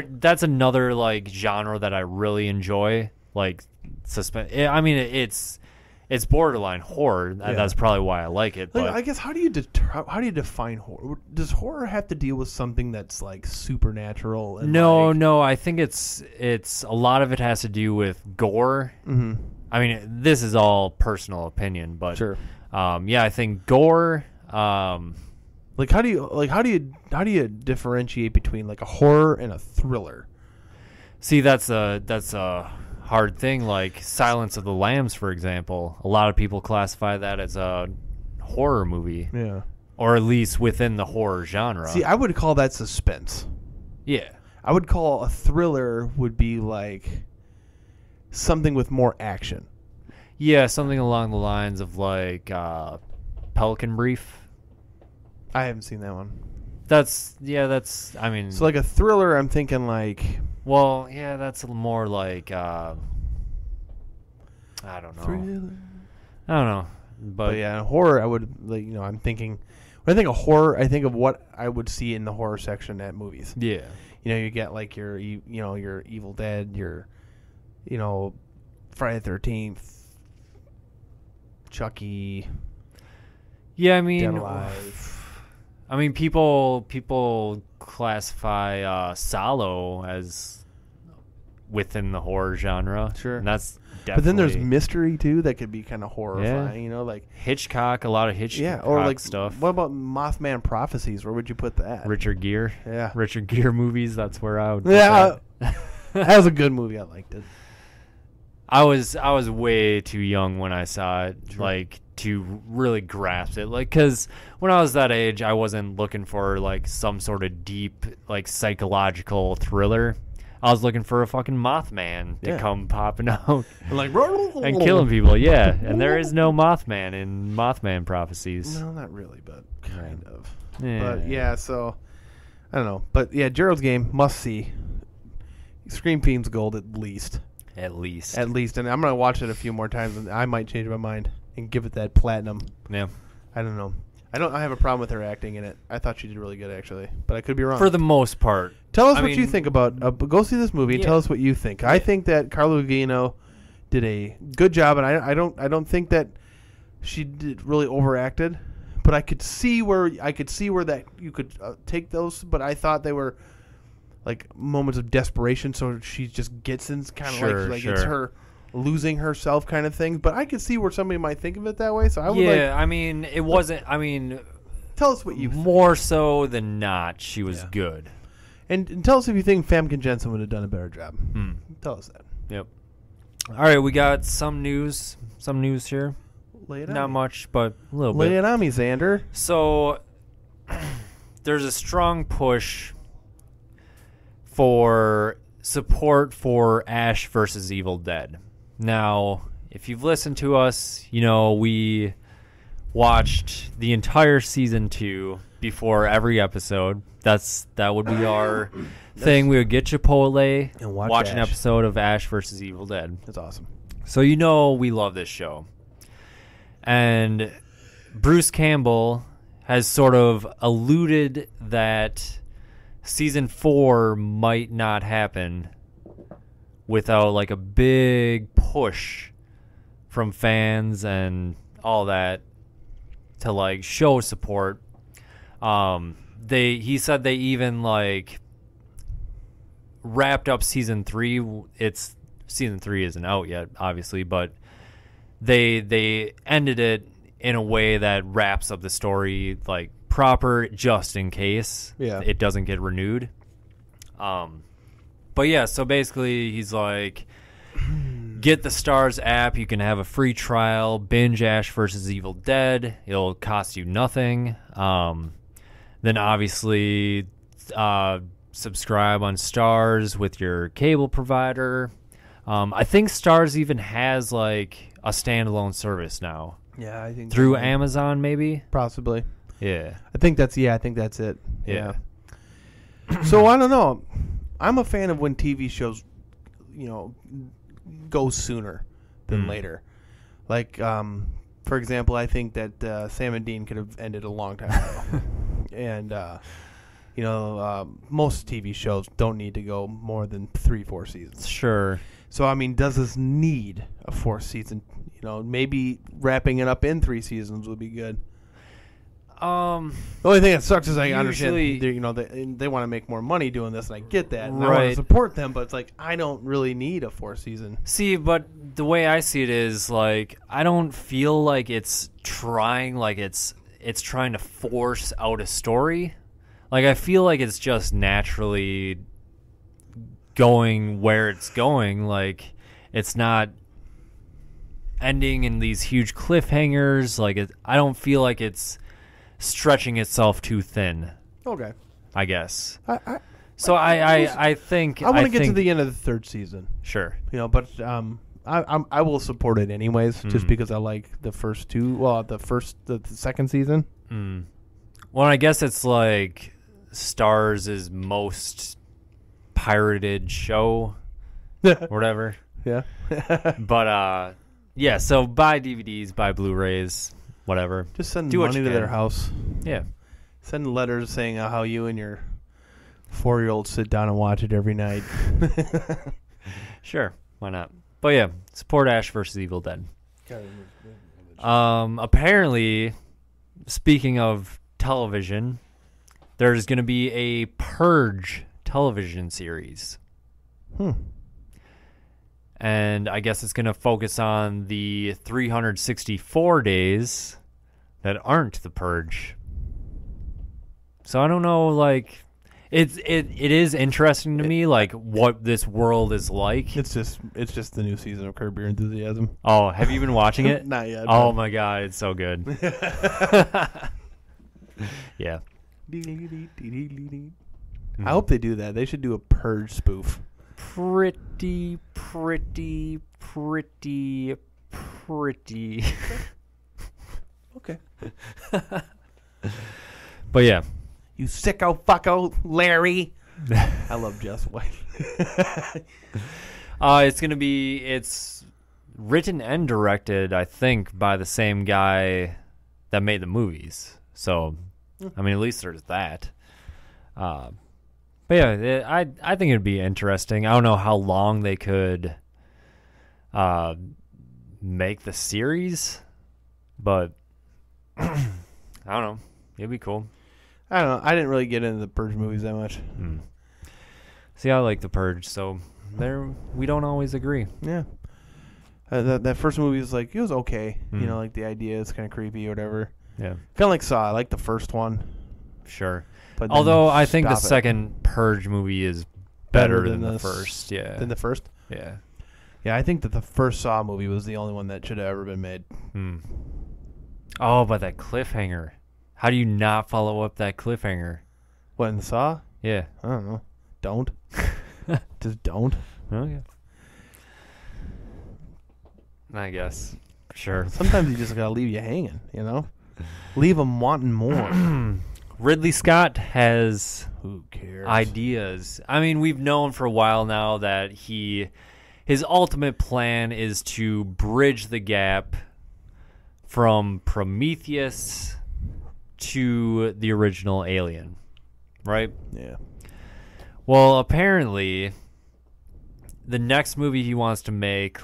that's another like genre that I really enjoy. Like suspense. I mean, it's borderline horror. Yeah. That's probably why I like it. Like, But I guess how do you define horror? Does horror have to deal with something that's like supernatural? And no. I think it's a lot of it has to do with gore. Mm-hmm. I mean, this is all personal opinion, but Sure. yeah, I think gore. Like how do you differentiate between like a horror and a thriller? See, that's a hard thing. Like Silence of the Lambs, for example, a lot of people classify that as a horror movie, Yeah. or at least within the horror genre. See, I would call that suspense. Yeah. I would call a thriller would be like something with more action. Yeah, something along the lines of like Pelican Brief. I haven't seen that one. That's I mean, So like a thriller, I'm thinking like well, yeah, that's more like I don't know. thriller. I don't know. But yeah, horror, I would like, you know, I'm thinking when I think of horror, I think of what I would see in the horror section at movies. Yeah. You know, you get like your your Evil Dead, your Friday the 13th, Chucky, Yeah, Dead Alive. I mean, people classify Salo as within the horror genre. Sure. And that's definitely. But then there's mystery too that could be kind of horrifying. Yeah. You know, like Hitchcock, a lot of Hitchcock yeah, or like stuff. What about Mothman Prophecies? Where would you put that? Richard Gere. Yeah. Richard Gere movies. That's where I would. Put Yeah, that. that was a good movie. I liked it. I was way too young when I saw it, Sure. like to really grasp it. Like, because when I was that age, I wasn't looking for like some sort of deep, like psychological thriller. I was looking for a fucking Mothman to Yeah. come popping out Like and killing people. Yeah, and there is no Mothman in Mothman Prophecies. No, not really, but kind of. Yeah. But yeah, so I don't know. But yeah, Gerald's Game must see. Scream Fiends Gold at least. At least. At least, and I'm gonna watch it a few more times, and I might change my mind and give it that platinum. Yeah. I don't know. I have a problem with her acting in it. I thought she did really good actually, but I could be wrong. For the most part. Tell us I what you mean- think about. Go see this movie and Yeah. tell us what you think. I think that Carla Gugino did a good job, and I don't think that she did really overacted, but I could see where that you could take those, but I thought they were like moments of desperation. So she just gets in kind of Sure, like sure. it's her losing herself kind of thing. But I could see where somebody might think of it that way. So I would Yeah, I mean, it wasn't. I mean, tell us what you think. more so than not, she was Yeah. good. And tell us if you think Famke Jensen would have done a better job. Tell us that. Yep. All right, we got some news. Some news here. Lay it on Not me. much, but a little Lay bit. it on me, Xander. So there's a strong push for support for Ash versus Evil Dead. Now, if you've listened to us, you know we watched the entire season 2 before every episode. That would be our thing. We would get Chipotle And watch watch an Ash. episode of Ash versus Evil Dead. That's awesome. So you know we love this show. And Bruce Campbell has sort of alluded that season 4 might not happen without like a big push from fans and all that to like show support. He said they even like wrapped up season 3. Season 3 isn't out yet, obviously, but they ended it in a way that wraps up the story like proper, just in case it doesn't get renewed. But yeah, so basically he's like, get the Stars app. You can have a free trial. Binge Ash versus Evil Dead. It'll cost you nothing. Then obviously subscribe on Stars with your cable provider. I think Stars even has like a standalone service now Yeah, I think through so. Amazon, maybe. Possibly. Yeah. I think that's it. Yeah. So I don't know. I'm a fan of when TV shows, go sooner than later. Like, for example, I think that Sam and Dean could have ended a long time ago. And, most TV shows don't need to go more than 3-4 seasons. Sure. So, I mean, does this need a 4th season? Maybe wrapping it up in 3 seasons would be good. The only thing that sucks is I understand they want to make more money doing this, and I get that. And I want to support them, but it's like I don't really need a 4th season. See, but the way I see it is like I don't feel like it's trying to force out a story. Like I feel like it's just naturally going where it's going. Like it's not ending in these huge cliffhangers. Like I don't feel like it's stretching itself too thin. Okay. I guess. I think I want to get to the end of the 3rd season. Sure. But I will support it anyways, just because I like the first 2. Well, the 2nd season. Well, I guess it's like Starz' most pirated show, or whatever. Yeah. But yeah. So buy DVDs, buy Blu-rays. Whatever. Just send money to their house. Yeah. Send letters saying how you and your 4-year-old sit down and watch it every night. Sure. Why not? But yeah, support Ash vs. Evil Dead. Apparently, speaking of television, there's going to be a Purge television series. And I guess it's going to focus on the 364 days that aren't the Purge. So I don't know, like, it is interesting to me, like, what this world is like. It's just the new season of Curb Your Enthusiasm. Oh, have you been watching it? Not yet. Oh my God, it's so good. Yeah. I hope they do that. They should do a Purge spoof. Pretty. Okay. But yeah. You sicko fucko, Larry. I love Jess White. It's written and directed, I think, by the same guy that made the movies. So, I mean, at least there's that. But yeah, I think it'd be interesting. I don't know how long they could make the series, but I don't know. It'd be cool. I don't know. I didn't really get into the Purge movies that much. See, I like the Purge, so we don't always agree. Yeah. That first movie was like, it was okay. Like the idea is kind of creepy or whatever. Yeah. Kind of like Saw. I like the first one. Sure. But although I think the second Purge movie is better than the first. Yeah. Than the first? Yeah. Yeah, I think that the first Saw movie was the only one that should have ever been made. Oh, but that cliffhanger. How do you not follow up that cliffhanger? What, in Saw? Yeah. I don't know. Don't. Just don't. Okay. I guess. Sure. Sometimes you just gotta leave you hanging, Leave them wanting more. Ridley Scott has Who cares? ideas. I mean, we've known for a while now that his ultimate plan is to bridge the gap from Prometheus to the original Alien, right? Yeah. Well, apparently, the next movie he wants to make,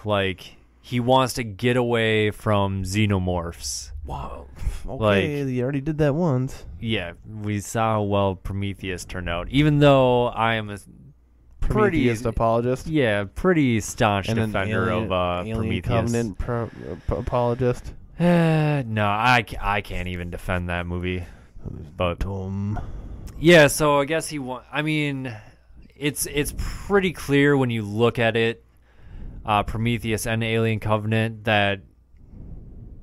he wants to get away from xenomorphs. Wow. Okay, you already did that once. Yeah, we saw how well Prometheus turned out. Even though I am a Prometheus apologist. Yeah, pretty staunch and defender of Alien Prometheus. Covenant apologist. No, I can't even defend that movie. But dumb. Yeah, so I guess I mean, it's pretty clear when you look at it, Prometheus and Alien Covenant, that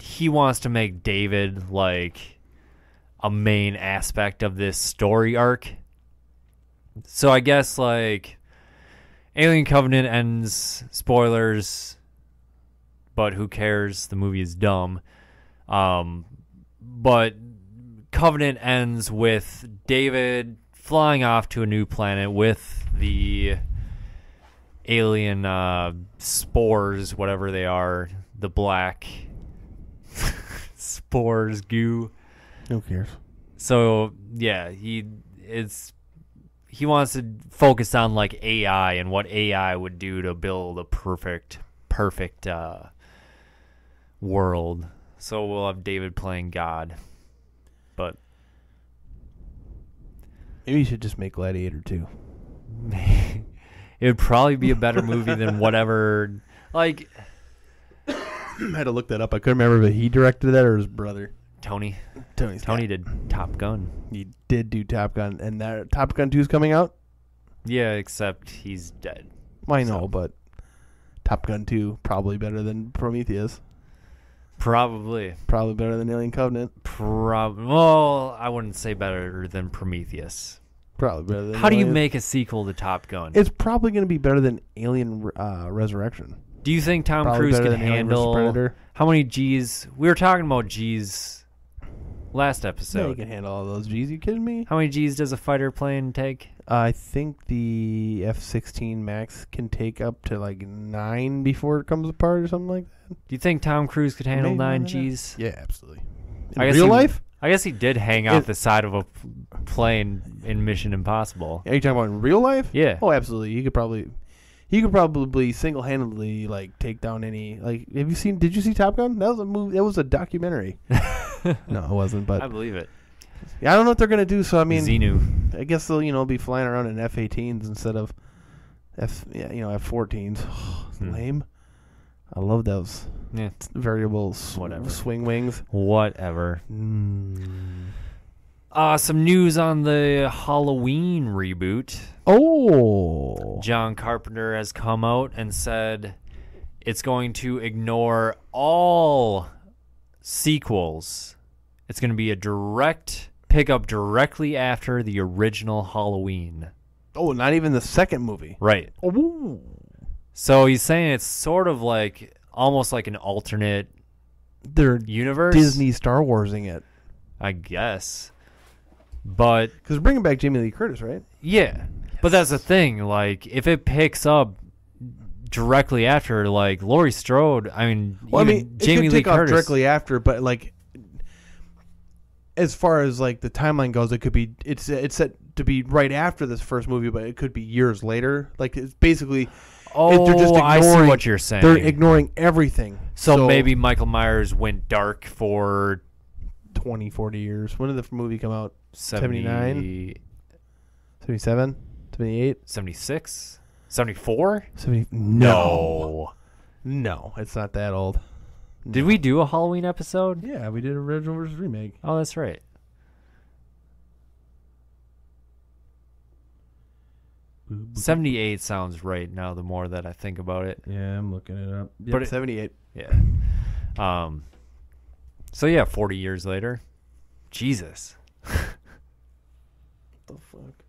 he wants to make David like a main aspect of this story arc. So I guess like Alien Covenant ends, spoilers, but who cares? The movie is dumb. But Covenant ends with David flying off to a new planet with the alien spores, whatever they are, the black spores, goo. Who cares? So yeah, he wants to focus on like AI and what AI would do to build a perfect world. So we'll have David playing God, but maybe you should just make Gladiator 2. it would probably be a better movie than whatever. Like, I had to look that up. I couldn't remember if he directed that or his brother. Tony Tony did Top Gun. He did do Top Gun, and that Top Gun 2 is coming out. Yeah, except he's dead. I know, but Top Gun 2 probably better than Prometheus. Probably better than Alien Covenant. Well, I wouldn't say better than Prometheus. Probably better than. How do you Alien. make a sequel to Top Gun? It's probably going to be better than Alien Resurrection. Do you think Tom Probably Cruise better can than Alien vs. handle Predator. how many G's? We were talking about G's last Yeah, episode. you can handle all those G's. You kidding me? How many G's does a fighter plane take? I think the F-16 Max can take up to like 9 before it comes apart or something like that. Do you think Tom Cruise could handle Maybe 9 more than that. G's? Yeah, absolutely. I In guess real he- life? I guess he did hang off the side of a plane in Mission Impossible. Are you talking about in real life? Yeah. Oh, absolutely. He could probably single-handedly like take down any like. Did you see Top Gun? That was a movie. That was a documentary. No, it wasn't. But I believe it. yeah, I don't know what they're gonna do. So I mean, Xenu. I guess they'll be flying around in F-18s instead of F-14s. Lame. I love those Yeah. variable Whatever. swing wings. Whatever. Some news on the Halloween reboot. Oh, John Carpenter has come out and said it's going to ignore all sequels. It's going to be a direct pickup directly after the original Halloween. oh, not even the second movie. Right. Oh, So he's saying it's sort of like almost like an alternate they're universe. Disney Star Warsing it I guess. But because we're bringing back Jamie Lee Curtis, right? yeah. But that's the thing. Like, if it picks up directly after, like Laurie Strode, Jamie it could Lee take off Curtis directly after, but like as far as like the timeline goes, it could be it's set to be right after this first movie, but it could be years later. Like it's basically they're just I see ignoring- what you're saying. they're ignoring everything. So maybe Michael Myers went dark for 20, 40 years. When did the movie come out? 79, 77? 78? 76, 74? 70? No. No, it's not that old. Did we do a Halloween episode? Yeah, we did original versus remake. Oh, that's right. Boop, boop. 78 sounds right now. The more that I think about it. Yeah, I'm looking it up. Yep. But 78. Yeah. So yeah, 40 years later. Jesus. The fuck?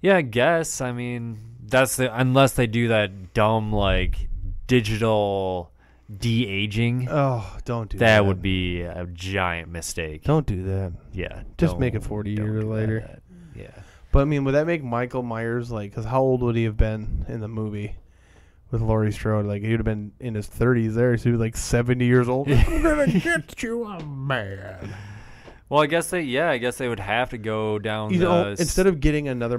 Yeah, I guess. I mean, unless they do that dumb like digital de-aging. Oh, don't do that. That would be a giant mistake. Don't do that. Yeah. Just make it don't- 40 don't years do later. that. Yeah. But I mean, would that make Michael Myers like? Because how old would he have been in the movie with Laurie Strode? Like he would have been in his 30s there, so he was like 70 years old. I'm gonna get you, a man. Well, I guess they would have to go down. You know, instead of getting another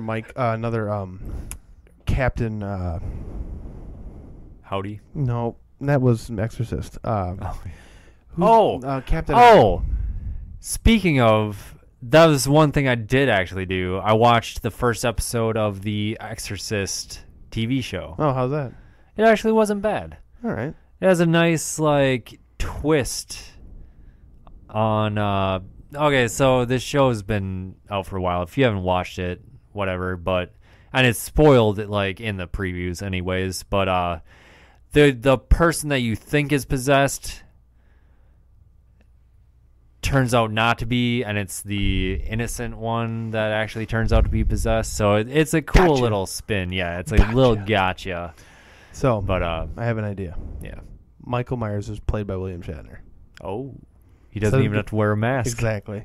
Captain. Howdy. No, that was Exorcist. Oh. Captain. Oh, speaking of, that was one thing I did actually do. I watched the first episode of the Exorcist TV show. Oh, how's that? It actually wasn't bad. All right. It has a nice like twist on. Okay, so this show's been out for a while. If you haven't watched it, whatever. And it's spoiled like in the previews, anyways. But the person that you think is possessed turns out not to be, and it's the innocent one that actually turns out to be possessed. So it's a cool Gotcha. little spin. Yeah, it's a Gotcha. little gotcha. So, But I have an idea. yeah. Michael Myers is played by William Shatner. Oh, he doesn't even have to wear a mask. Exactly.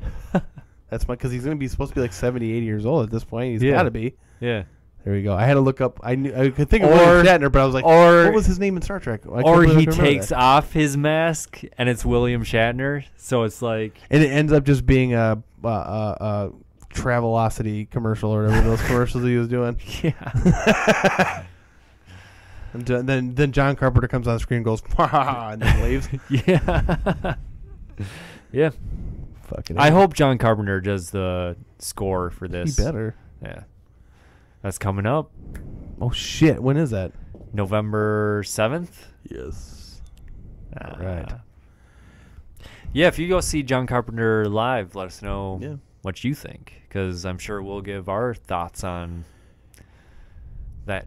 That's because he's going to be supposed to be like 70, 80 years old at this point. He's Yeah. got to be. Yeah. There we go. I had to look up. I could think of William Shatner, but I was like, what was his name in Star Trek? Or he takes off his mask and it's William Shatner. So it's like, and it ends up just being a Travelocity commercial or whatever those commercials he was doing. yeah. And then John Carpenter comes on the screen and goes, and then leaves. yeah. yeah. Fucking I hope John Carpenter does the score for this. He better. Yeah. That's coming up. Oh, shit. When is that? November 7th? Yes. Right. Yeah, if you go see John Carpenter live, let us know Yeah. what you think, because I'm sure we'll give our thoughts on that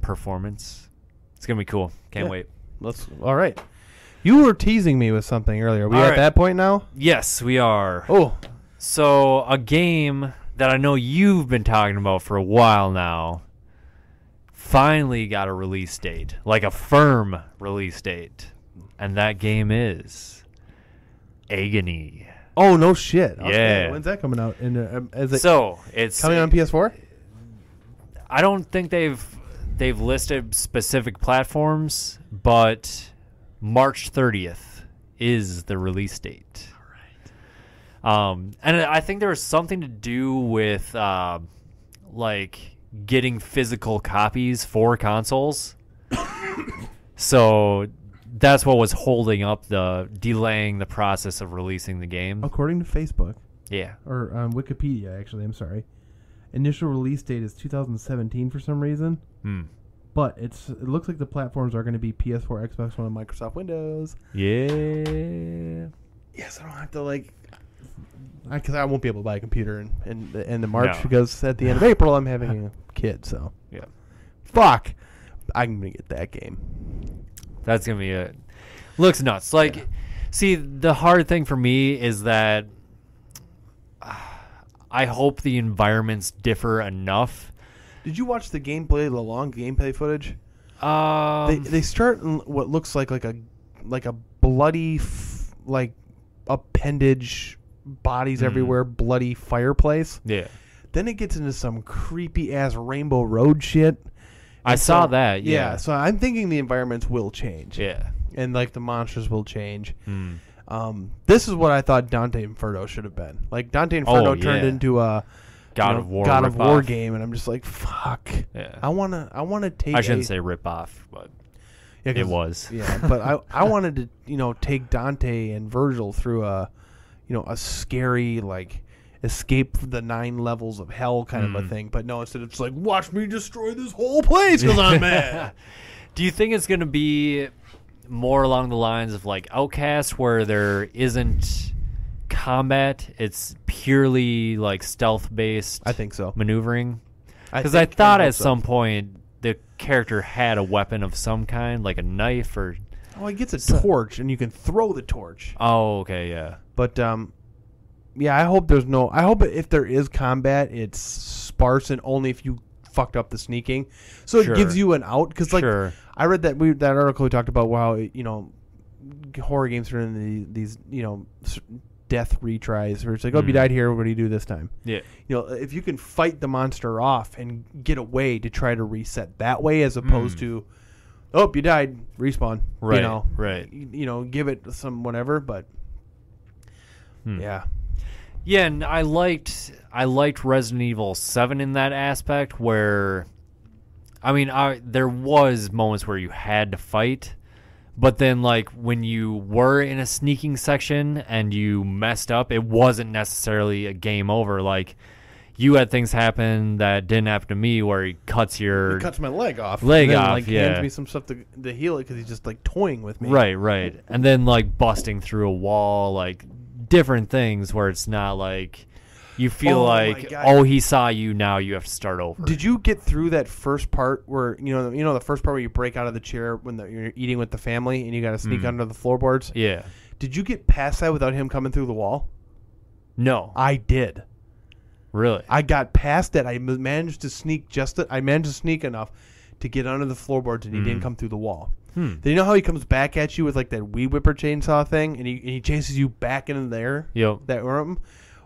performance. It's going to be cool. Can't wait. All right. You were teasing me with something earlier. Are we All at right. that point now? Yes, we are. Oh. So, a game that I know you've been talking about for a while now finally got a release date, like a firm release date. And that game is Agony. Oh, no shit. Okay. Yeah. When's that coming out? And is it So, it's coming on PS4? I don't think they've listed specific platforms, but March 30th is the release date. All right. And I think there was something to do with like getting physical copies for consoles. So that's what was holding up delaying the process of releasing the game. According to Facebook, Yeah. or Wikipedia, actually, I'm sorry. Initial release date is 2017 for some reason. But it looks like the platforms are going to be PS4, Xbox One, and Microsoft Windows. Yeah. Yes, I don't have to because I won't be able to buy a computer in the end of March No. because at the end of April I'm having a kid. So Yeah. fuck, I'm gonna get that game. That's going to be looks nuts. See, the hard thing for me is that I hope the environments differ enough. Did you watch the long gameplay footage? They start in what looks like a bloody appendage, bodies everywhere, bloody fireplace. Yeah. Then it gets into some creepy ass Rainbow Road shit. I saw that, yeah. So I'm thinking the environments will change. Yeah. And the monsters will change. This is what I thought Dante Inferno should have been. Like Dante Inferno turned into a God of War game, and I'm just like, fuck. Yeah. I wanna take. I shouldn't say rip off, but it was. Yeah, but I wanted to take Dante and Virgil through a scary escape the 9 levels of hell kind of a thing. But no, instead it's like, watch me destroy this whole place because I'm mad. Do you think it's going to be more along the lines of Outcast, where there isn't combat, it's purely stealth based? I think so. Maneuvering, because I thought at some point the character had a weapon of some kind, like a knife or. Oh, he gets a torch, and you can throw the torch. Oh, okay, yeah. But yeah, I hope there's no. I hope if there is combat, it's sparse and only if you fucked up the sneaking, so it gives you an out. Because I read that that article we talked about how horror games are in these death retries where it's like, oh, you died here, what do you do this time? Yeah. If you can fight the monster off and get away to try to reset that way, as opposed to, oh, you died, respawn. Right. Right. Give it some whatever, but yeah. Yeah, and I liked Resident Evil 7 in that aspect where, there was moments where you had to fight, but then when you were in a sneaking section and you messed up, it wasn't necessarily a game over. You had things happen that didn't happen to me, where he cuts my leg off. Hands me some stuff to heal it because he's just toying with me. Right. And then bursting through a wall, different things where it's not you feel he saw you, now you have to start over. Did you get through that first part where the first part where you break out of the chair when you're eating with the family and you got to sneak under the floorboards? Yeah. Did you get past that without him coming through the wall? No. I did. Really? I got past that. I managed to sneak enough to get under the floorboards, and he didn't come through the wall. Then you know how he comes back at you with that weed whipper chainsaw thing, and he chases you back into there? Yep. That room?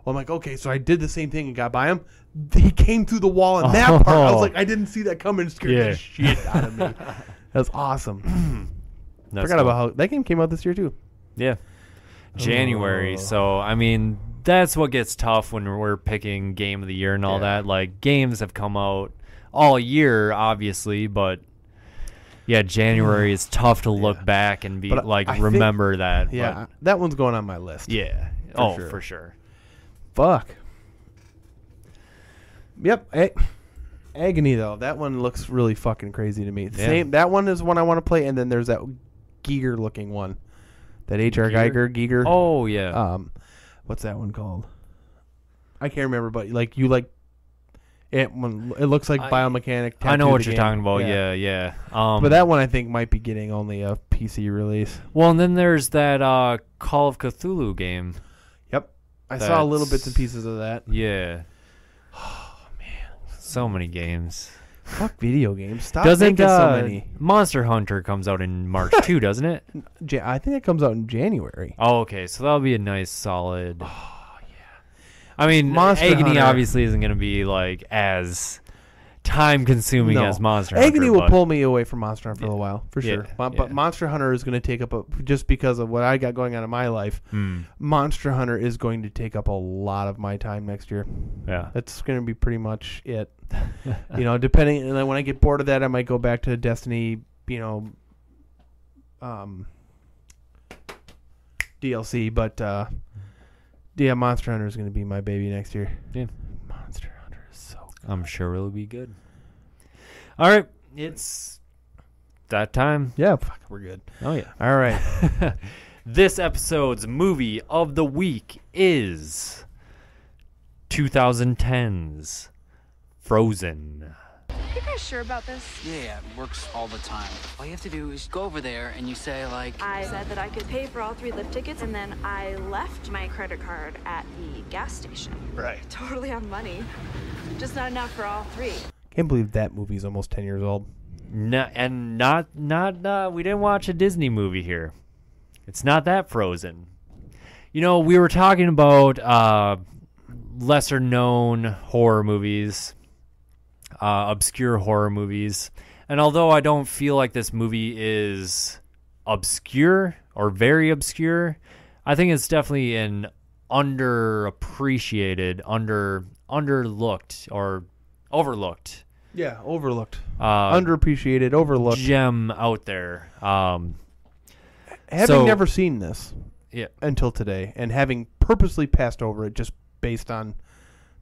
Well, I'm like, okay, so I did the same thing and got by him. He came through the wall in that part. I was like, I didn't see that coming. Scared the shit out of me. That was awesome. Forgot about how that game came out this year too. Yeah, January. So I mean, that's what gets tough when we're picking game of the year and all that. Like games have come out all year, obviously, but yeah, January is tough to look back and be remember that. Yeah, but, that one's going on my list. Yeah. For sure. Fuck. Yep. Agony though, that one looks really fucking crazy to me. Same. That one is one I want to play, and then there's that Giger looking one, that H.R. Giger. Oh yeah. What's that one called? I can't remember, but it looks like biomechanic. I know what you're talking about. Yeah. But that one I think might be getting only a PC release. Well, and then there's that Call of Cthulhu game. Yep, I saw little bits and pieces of that. Yeah. So many games. Fuck video games. Stop making so many. Monster Hunter comes out in March too, doesn't it? I think it comes out in January. Oh, okay. So that'll be a nice solid. Oh, yeah. I mean, Monster Agony Hunter obviously isn't going to be like as time consuming as Monster Hunter. Agony will pull me away from Monster Hunter for a while, for sure. Yeah. But Monster Hunter is going to take up just because of what I got going on in my life. Monster Hunter is going to take up a lot of my time next year. Yeah, that's going to be pretty much it. Depending, and then when I get bored of that, I might go back to Destiny. DLC, but Monster Hunter is going to be my baby next year. Yeah, Monster Hunter is so good. I'm sure it'll be good. All right, it's that time. Yeah, fuck, we're good. Oh yeah. All right. This episode's movie of the week is 2010's Frozen. Are you guys sure about this? Yeah, it works all the time. All you have to do is go over there and you say, like... I said that I could pay for all 3 lift tickets, and then I left my credit card at the gas station. Right. Totally on money. Just not enough for all 3. Can't believe that movie's almost 10 years old. No, and not we didn't watch a Disney movie here. It's not that Frozen. We were talking about lesser known horror movies. Obscure horror movies. And although I don't feel like this movie is obscure or very obscure, I think it's definitely an underappreciated, underlooked or overlooked. Yeah, overlooked. Underappreciated, overlooked. Gem out there. Having never seen this until today, and having purposely passed over it just based on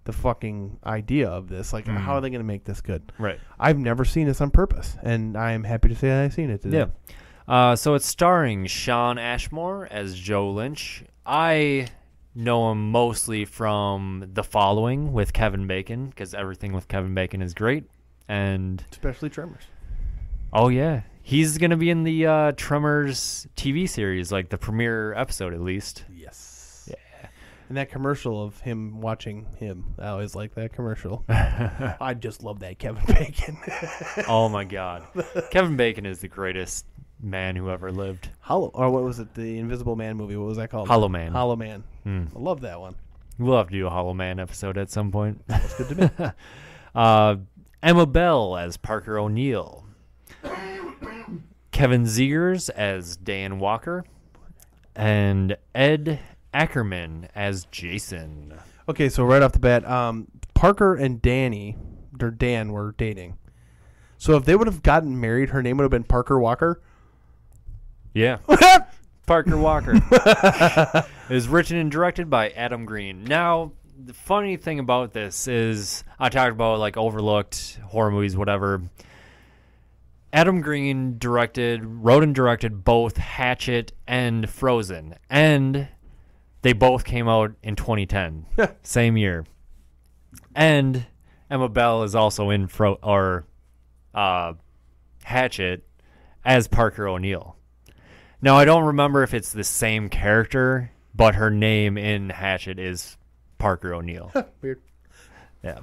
the fucking idea of this. Like, how are they going to make this good? Right. I've never seen this on purpose, and I am happy to say that I've seen it today. Yeah. So it's starring Sean Ashmore as Joe Lynch. I know him mostly from The Following with Kevin Bacon, because everything with Kevin Bacon is great. And especially Tremors. Oh, yeah. He's going to be in the Tremors TV series, like the premiere episode at least. Yes. And that commercial of him watching him, I always like that commercial. I just love that Kevin Bacon. Oh my God, Kevin Bacon is the greatest man who ever lived. What was it? The Invisible Man movie. What was that called? Hollow Man. Hollow Man. I love that one. We'll have to do a Hollow Man episode at some point. That's good to me. Emma Bell as Parker O'Neill. Kevin Zegers as Dan Walker, and Ed Ackerman as Jason. Okay, so right off the bat, Parker and Dan were dating. So if they would have gotten married, her name would have been Parker Walker. Yeah. Parker Walker. It was written and directed by Adam Green. Now, the funny thing about this is, I talked about like overlooked horror movies, whatever. Adam Green wrote and directed both Hatchet and Frozen, and they both came out in 2010, same year. And Emma Bell is also in Hatchet as Parker O'Neill. Now, I don't remember if it's the same character, but her name in Hatchet is Parker O'Neill. Weird. Yeah.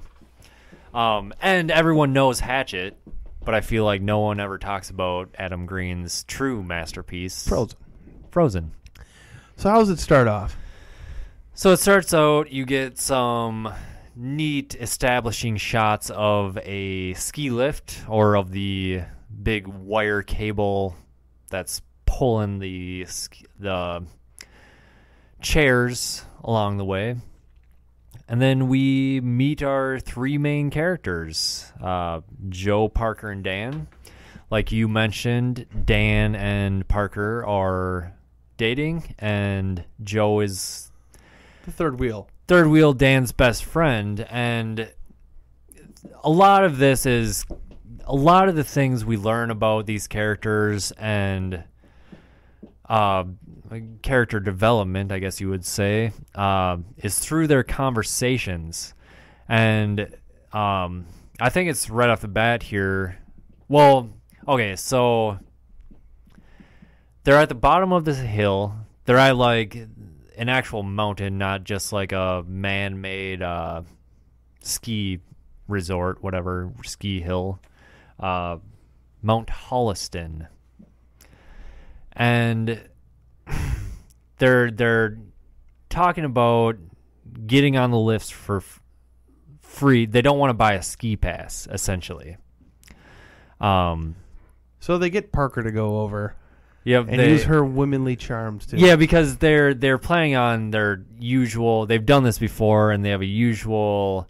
And everyone knows Hatchet, but I feel like no one ever talks about Adam Green's true masterpiece, Frozen. Frozen. So how does it start off? So it starts out, you get some neat establishing shots of a ski lift or of the big wire cable that's pulling the chairs along the way. And then we meet our three main characters, Joe, Parker, and Dan. Like you mentioned, Dan and Parker are dating, and Joe is The third wheel. third wheel, Dan's best friend. And a lot of this is a lot of the things we learn about these characters and character development, I guess you would say, is through their conversations. And I think it's right off the bat here. Well, okay, so they're at the bottom of this hill. They're at like an actual mountain, not just like a man-made ski resort, whatever, ski hill. Mount Holliston. And they're talking about getting on the lifts for free. They don't want to buy a ski pass, essentially. So they get Parker to go over Yep, and use her womanly charms too. Yeah, because they're planning on their usual. They've done this before, and they have a usual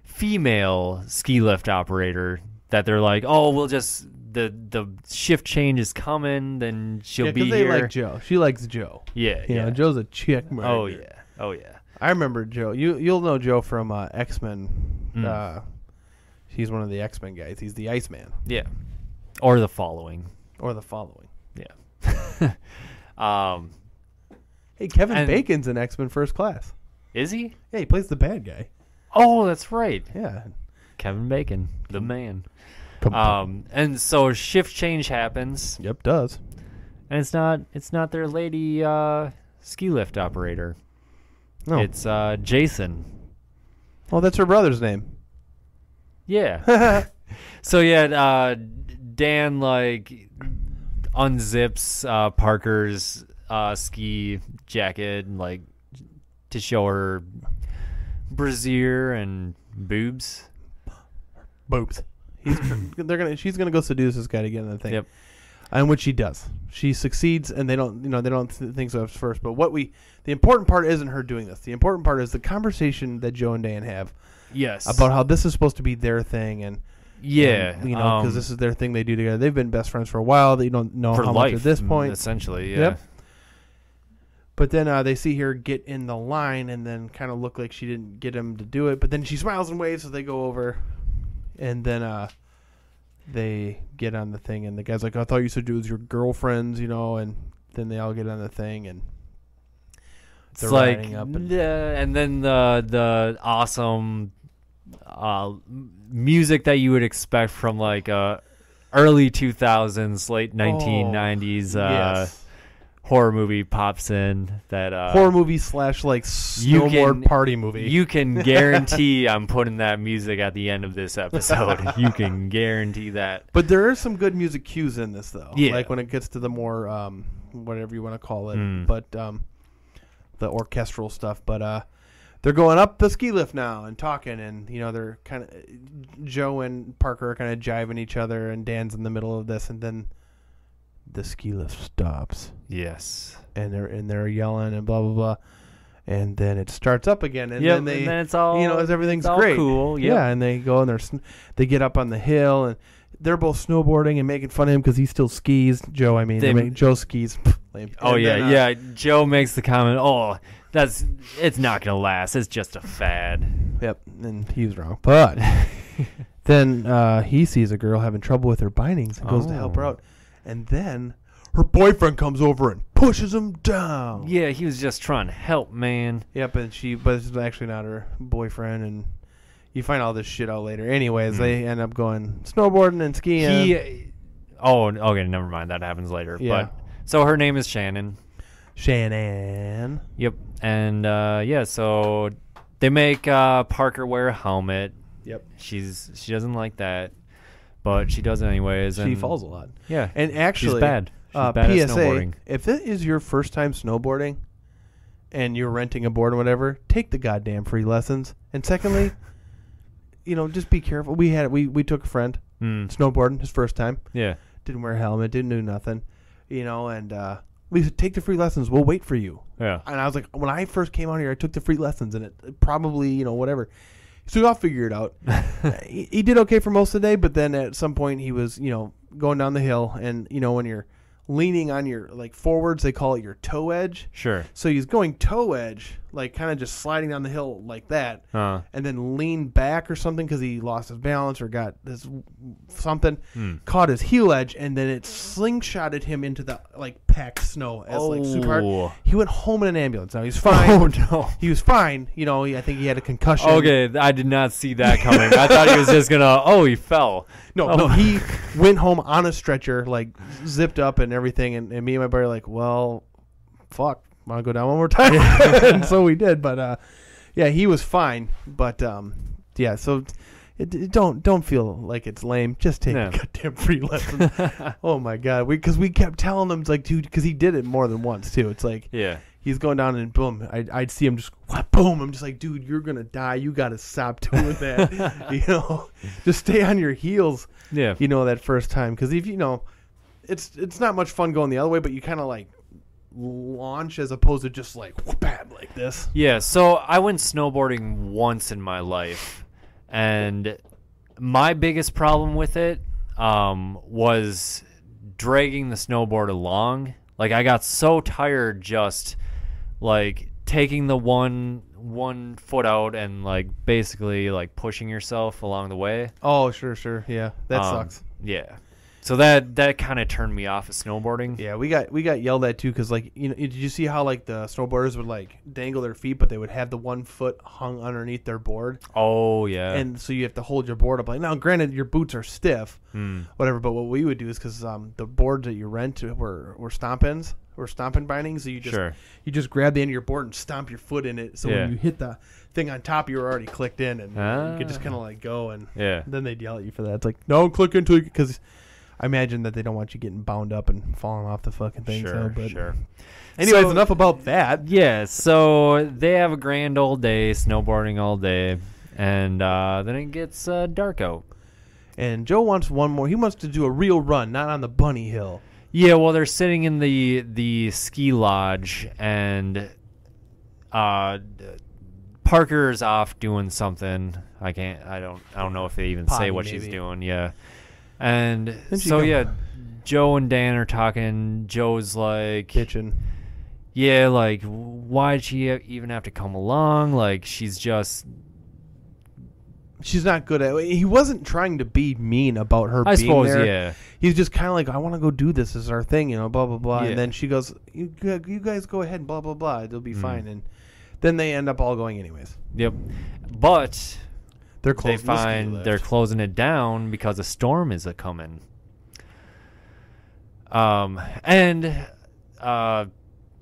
female ski lift operator that they're like, oh, we'll just the shift change is coming, then she'll be they here. like Joe. She likes Joe. Yeah, You know, Joe's a chick. Oh yeah. I remember Joe. You'll know Joe from X-Men. He's one of the X-Men guys. He's the Iceman. Yeah. Or the following. Or the following. Yeah. Hey, Kevin And- Bacon's in X-Men First Class. Is he? Yeah, he plays the bad guy. Oh, that's right. Yeah. Kevin Bacon, the man. And so shift change happens, Yep, does. and it's not their lady ski lift operator. No. It's Jason. Oh, that's her brother's name. Yeah. So yeah, Dan like unzips Parker's ski jacket like to show her brassiere and boobs. Boobs. She's gonna go seduce this guy to get in the thing. Yep. And which she does. She succeeds, and they don't think so at first. But the important part isn't her doing this. The important part is the conversation that Joe and Dan have Yes. about how this is supposed to be their thing, and yeah, because this is their thing they do together. They've been best friends for a while. They don't know for how life much at this point. essentially. Yeah. Yep. But then they see her get in the line, and then kind of look like she didn't get him to do it. But then she smiles and waves, so they go over, and then they get on the thing, and the guy's like, "I thought you said it was your girlfriends, and then they all get on the thing, and they're It's like, riding up, and then the awesome music that you would expect from like early 2000s, late 1990s yes. horror movie pops in. That horror movie / like snowboard party movie. You can guarantee I'm putting that music at the end of this episode. You can guarantee that. But there are some good music cues in this, though. Yeah. Like when it gets to the more whatever you want to call it, but the orchestral stuff. But they're going up the ski lift now and talking, and they're kind of Joe and Parker are kind of jiving each other, and Dan's in the middle of this, and then the ski lift stops. Yes. And they're yelling and blah blah blah, and then it starts up again, and then and then it's all as everything's it's all great, cool. Yep. Yeah, and they go and they get up on the hill, and they're both snowboarding and making fun of him because he still skis. Joe, I mean, Joe skis. Lame. Oh And yeah, then, yeah. Joe makes the comment, "Oh, it's not gonna last. It's just a fad." Yep, and he was wrong, but then he sees a girl having trouble with her bindings and goes to help her out, and then her boyfriend comes over and pushes him down. Yeah, he was just trying to help, man. Yep, but it's actually not her boyfriend, and you find all this shit out later. Anyways, they end up going snowboarding and skiing. Okay, never mind. That happens later. Yeah. But so her name is Shannon. Shannon. Yep. And so they make Parker wear a helmet. Yep. She doesn't like that, but she does it anyways. She and falls a lot. Yeah. And actually, she's bad. She's bad at PSA, snowboarding. if it is your first time snowboarding and you're renting a board or whatever, take the goddamn free lessons. And secondly, just be careful. We took a friend snowboarding his first time. Yeah. Didn't wear a helmet, didn't do nothing, and we said, take the free lessons. We'll wait for you. Yeah. And I was like, when I first came out here, I took the free lessons, and it probably, whatever. So I'll figure it out. He did okay for most of the day, but then at some point he was, going down the hill, and, when you're leaning on your, forwards, they call it your toe edge. Sure. So he's going toe edge, kind of just sliding down the hill like that, and then leaned back or something because he lost his balance or got this something, caught his heel edge, and then it slingshotted him into the packed snow as super hard. He went home in an ambulance. Now he's fine. Oh no, he was fine. I think he had a concussion. Okay, I did not see that coming. I thought he was just gonna. Oh, he fell. No, he went home on a stretcher, zipped up and everything, and me and my buddy were well, fuck. Want to go down one more time? And so we did, but he was fine. But so don't feel like it's lame. Just take a goddamn free lesson. Oh my god, because we kept telling him dude, because he did it more than once too. It's he's going down and boom, I'd see him just boom. I'm just like, dude, you're gonna die. You gotta stop doing that. Just stay on your heels. Yeah. That first time, because if it's not much fun going the other way, but you kind of launch as opposed to just bam like this. Yeah, so I went snowboarding once in my life, and my biggest problem with it was dragging the snowboard along. I got so tired just taking the one foot out and basically pushing yourself along the way. Oh, sure. Yeah, that sucks. Yeah. So that kind of turned me off of snowboarding. Yeah, we got yelled at too because did you see how the snowboarders would dangle their feet, but they would have the 1 foot hung underneath their board? Oh yeah. And so you have to hold your board up. Now, granted, your boots are stiff, whatever. But what we would do is because the boards that you rent were stomp-ins or stomping bindings, so you just grab the end of your board and stomp your foot in it. So when you hit the thing on top, you were already clicked in, and you could just kind of go. And then they'd yell at you for that. It's no, click into it because I imagine that they don't want you getting bound up and falling off the fucking thing. Sure. Anyways, enough about that. Yeah, so they have a grand old day, snowboarding all day, and then it gets dark out. And Joe wants one more. He wants to do a real run, not on the bunny hill. Yeah, well, they're sitting in the ski lodge, and Parker's off doing something. I don't know if they even say what she's doing. Yeah. And so Joe and Dan are talking. Joe's bitching. Yeah, why'd she even have to come along? She's not good at it. He wasn't trying to be mean about her being suppose, there. Yeah. He's just kind of I want to go do this. This is our thing, blah, blah, blah. Yeah. And then she goes, you guys go ahead, blah, blah, blah. It'll be fine. And then they end up all going anyways. Yep. But they're closing it down because a storm is a-coming. And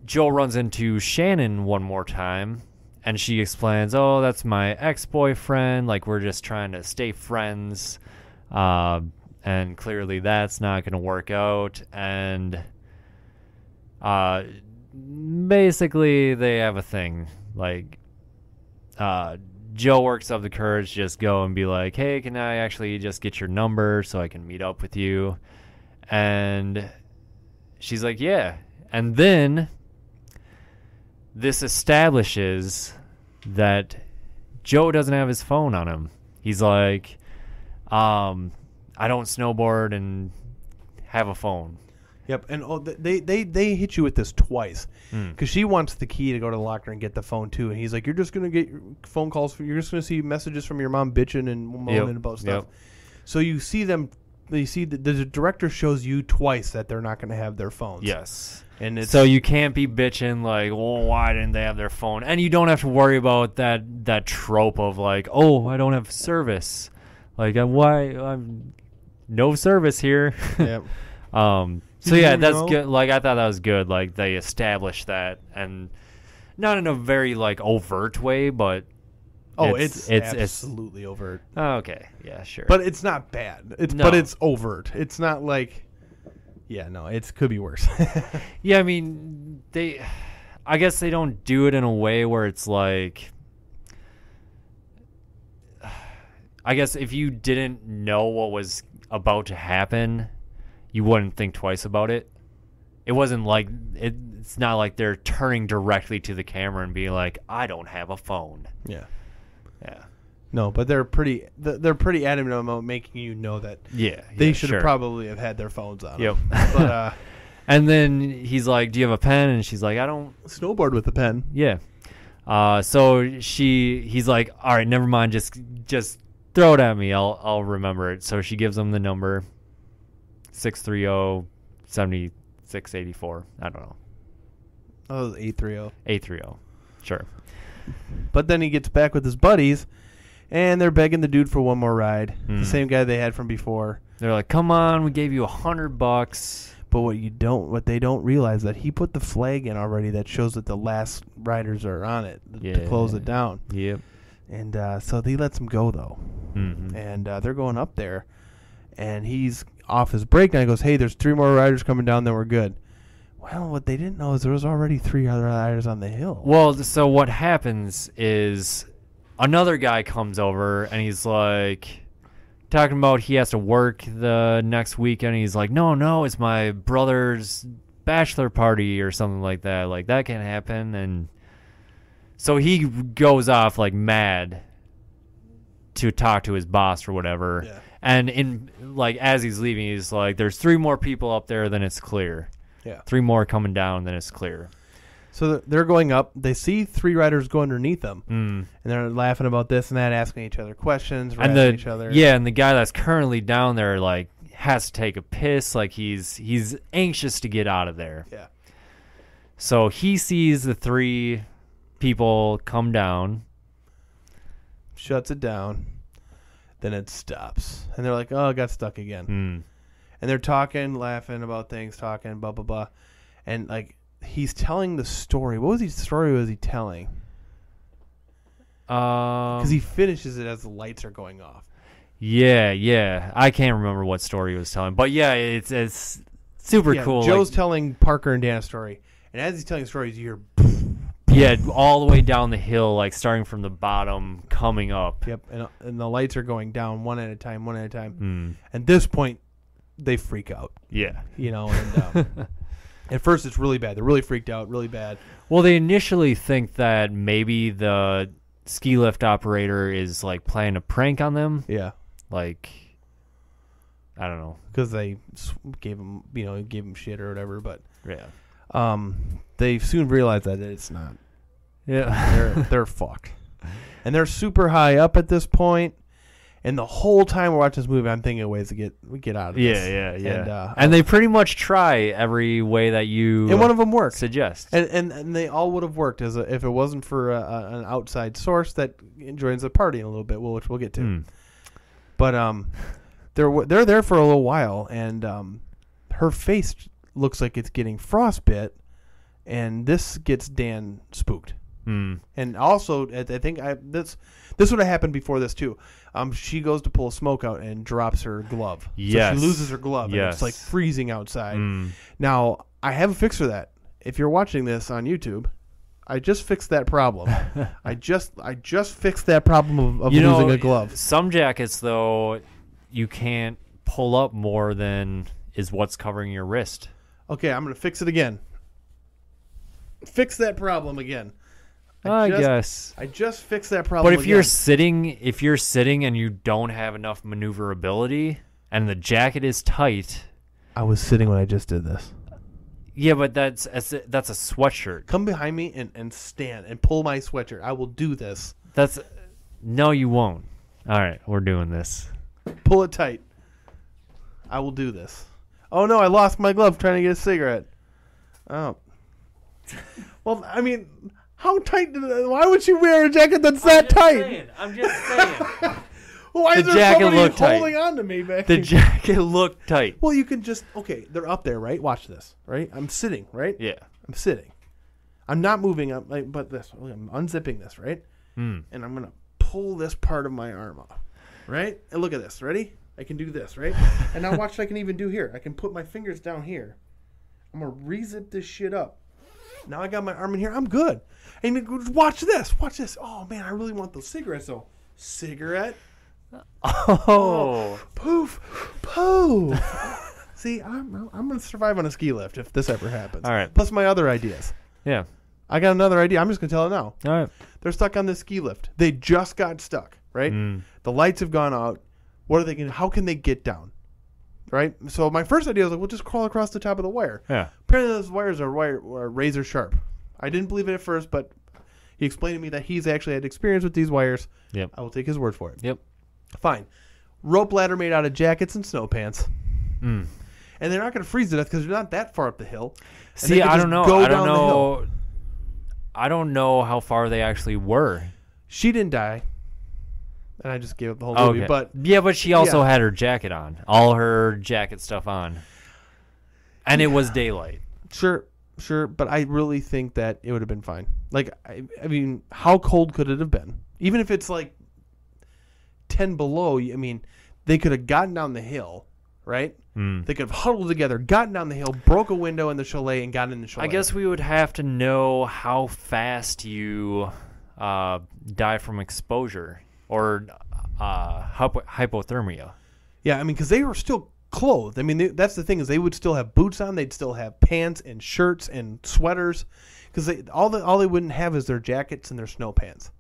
Joe runs into Shannon one more time, and she explains, oh, that's my ex-boyfriend. We're just trying to stay friends. And clearly that's not going to work out. And basically they have a thing. Joe works up the courage to just go and be like, hey, can I actually just get your number so I can meet up with you? And she's like, yeah. And then this establishes that Joe doesn't have his phone on him. He's like, I don't snowboard and have a phone. Yep, and they hit you with this twice because she wants the key to go to the locker and get the phone too, and he's like, "You're just gonna get phone calls. You're just gonna see messages from your mom bitching and moaning about stuff." Yep. So you see them. You see the director shows you twice that they're not gonna have their phones. Yes, and so you can't be bitching well, why didn't they have their phone? And you don't have to worry about that trope of oh, I don't have service. Why I'm no service here. Yep. So yeah, that's good. I thought that was good. They established that, and not in a very overt way, but it's absolutely overt. Oh, okay, yeah, sure. But it's not bad. But it's overt. It's not it could be worse. Yeah, I mean I guess they don't do it in a way where it's like, I guess if you didn't know what was about to happen, you wouldn't think twice about it. It wasn't like, it's not like they're turning directly to the camera and being like, I don't have a phone. Yeah. Yeah. No, but they're pretty adamant about making you know that they should have probably have had their phones on. Yep. But and then he's like, do you have a pen? And she's like, I don't. Snowboard with a pen. Yeah. So he's like, all right, never mind. Just throw it at me. I'll remember it. So she gives him the number 630-7684. I don't know. Oh, 830. 830. Sure. But then he gets back with his buddies, and they're begging the dude for one more ride. The same guy they had from before. They're like, come on, we gave you $100. But what they don't realize that he put the flag in already that shows that the last riders are on it to close it down. Yep. And so he lets them go though, Mm-hmm. and they're going up there, and he's off his break now. He goes, "Hey, there's 3 more riders coming down, then we're good." Well, what they didn't know is there was already 3 other riders on the hill. Well, so what happens is another guy comes over and he's like talking about he has to work the next weekend. He's like, no, it's my brother's bachelor party or something like that. Like, that can't happen. And so he goes off like mad to talk to his boss or whatever. Yeah. And as he's leaving, he's like, there's 3 more people up there, then it's clear. Yeah. 3 more coming down, then it's clear. So they're going up. They see 3 riders go underneath them, and they're laughing about this and that, asking each other questions, harassing each other. Yeah, and the guy that's currently down there like has to take a piss. Like he's anxious to get out of there. Yeah. So he sees the 3 people come down, shuts it down, then it stops, and they're like, "Oh, it got stuck again." And they're talking, laughing about things, talking, blah blah blah, and like. He's telling the story. What story was he telling? Because he finishes it as the lights are going off. Yeah. I can't remember what story he was telling, but yeah, it's super cool. Joe's telling Parker and Dan a story, and as he's telling stories, you hear all the way down the hill, like starting from the bottom, coming up. Yep, and the lights are going down one at a time. At this point, they freak out. Yeah, and. At first, it's really bad. They're really freaked out, really bad. Well, they initially think that maybe the ski lift operator is like playing a prank on them. Yeah, like I don't know, because they gave him shit or whatever. But yeah, they soon realize that it's not. Yeah, they're fucked, and they're super high up at this point. And the whole time we're watching this movie, I'm thinking of ways to get out of this. Yeah. And they pretty much try every way that you and one of them works. Suggest. And they all would have worked if it wasn't for an outside source that joins the party in a little bit, which we'll get to. But they're there for a little while, and her face looks like it's getting frostbite, and this gets Dan spooked. And also, I think this would have happened before this too. She goes to pull smoke out and drops her glove. Yes. So she loses her glove, and it's like freezing outside. Now, I have a fix for that. If you're watching this on YouTube, I just fixed that problem. I just fixed that problem of losing a glove. Some jackets, though, you can't pull up more than is what's covering your wrist. Okay, I'm going to fix it again. Fix that problem again. I guess I just fixed that problem. But if you're sitting and you don't have enough maneuverability and the jacket is tight, I was sitting when I just did this. Yeah, but that's a sweatshirt. Come behind me and stand and pull my sweatshirt. I will do this. No, you won't. All right, we're doing this. Pull it tight. I will do this. Oh no, I lost my glove trying to get a cigarette. Oh. Well, I mean. How tight? Why would you wear a jacket that's that tight? I'm just saying. Why is there somebody holding on to me, man? The jacket looked tight. Well, you can just they're up there, right? Watch this, right? I'm sitting, right? Yeah, I'm sitting. I'm not moving up, but this. I'm unzipping this, right? And I'm gonna pull this part of my arm off, right? And look at this. Ready? I can do this, right? And now watch what I can even do here. I can put my fingers down here. I'm gonna re-zip this shit up. Now I got my arm in here. I'm good. And watch this. Watch this. Oh, man, I really want those cigarettes, though. Cigarette. Oh. Poof. Poof. See, I'm going to survive on a ski lift if this ever happens. All right. Plus my other ideas. Yeah. I got another idea. I'm just going to tell it now. All right. They're stuck on this ski lift. They just got stuck, right? The lights have gone out. What are they going to, how can they get down? Right? So my first idea was like, we'll just crawl across the top of the wire. Yeah. Apparently those wires are razor sharp. I didn't believe it at first, but he explained to me that he's actually had experience with these wires. Yep. I will take his word for it. Yep. Fine. Rope ladder made out of jackets and snow pants. And they're not going to freeze to death because they're not that far up the hill. And See, I don't know. Go I down don't the hill. know. I don't know how far they actually were. She didn't die. And I just gave up the whole movie. Okay. But yeah, but she also Yeah. had her jacket on. All her jacket stuff on. And it was daylight. Sure. But I really think that it would have been fine. Like, I mean, how cold could it have been? Even if it's like 10 below, I mean, they could have gotten down the hill, right? They could have huddled together, gotten down the hill, broke a window in the chalet, and gotten in the chalet. I guess we would have to know how fast you die from exposure or hypothermia. Yeah, I mean, because they were still clothed. I mean, that's the thing is they would still have boots on. They'd still have pants and shirts and sweaters because all they wouldn't have is their jackets and their snow pants.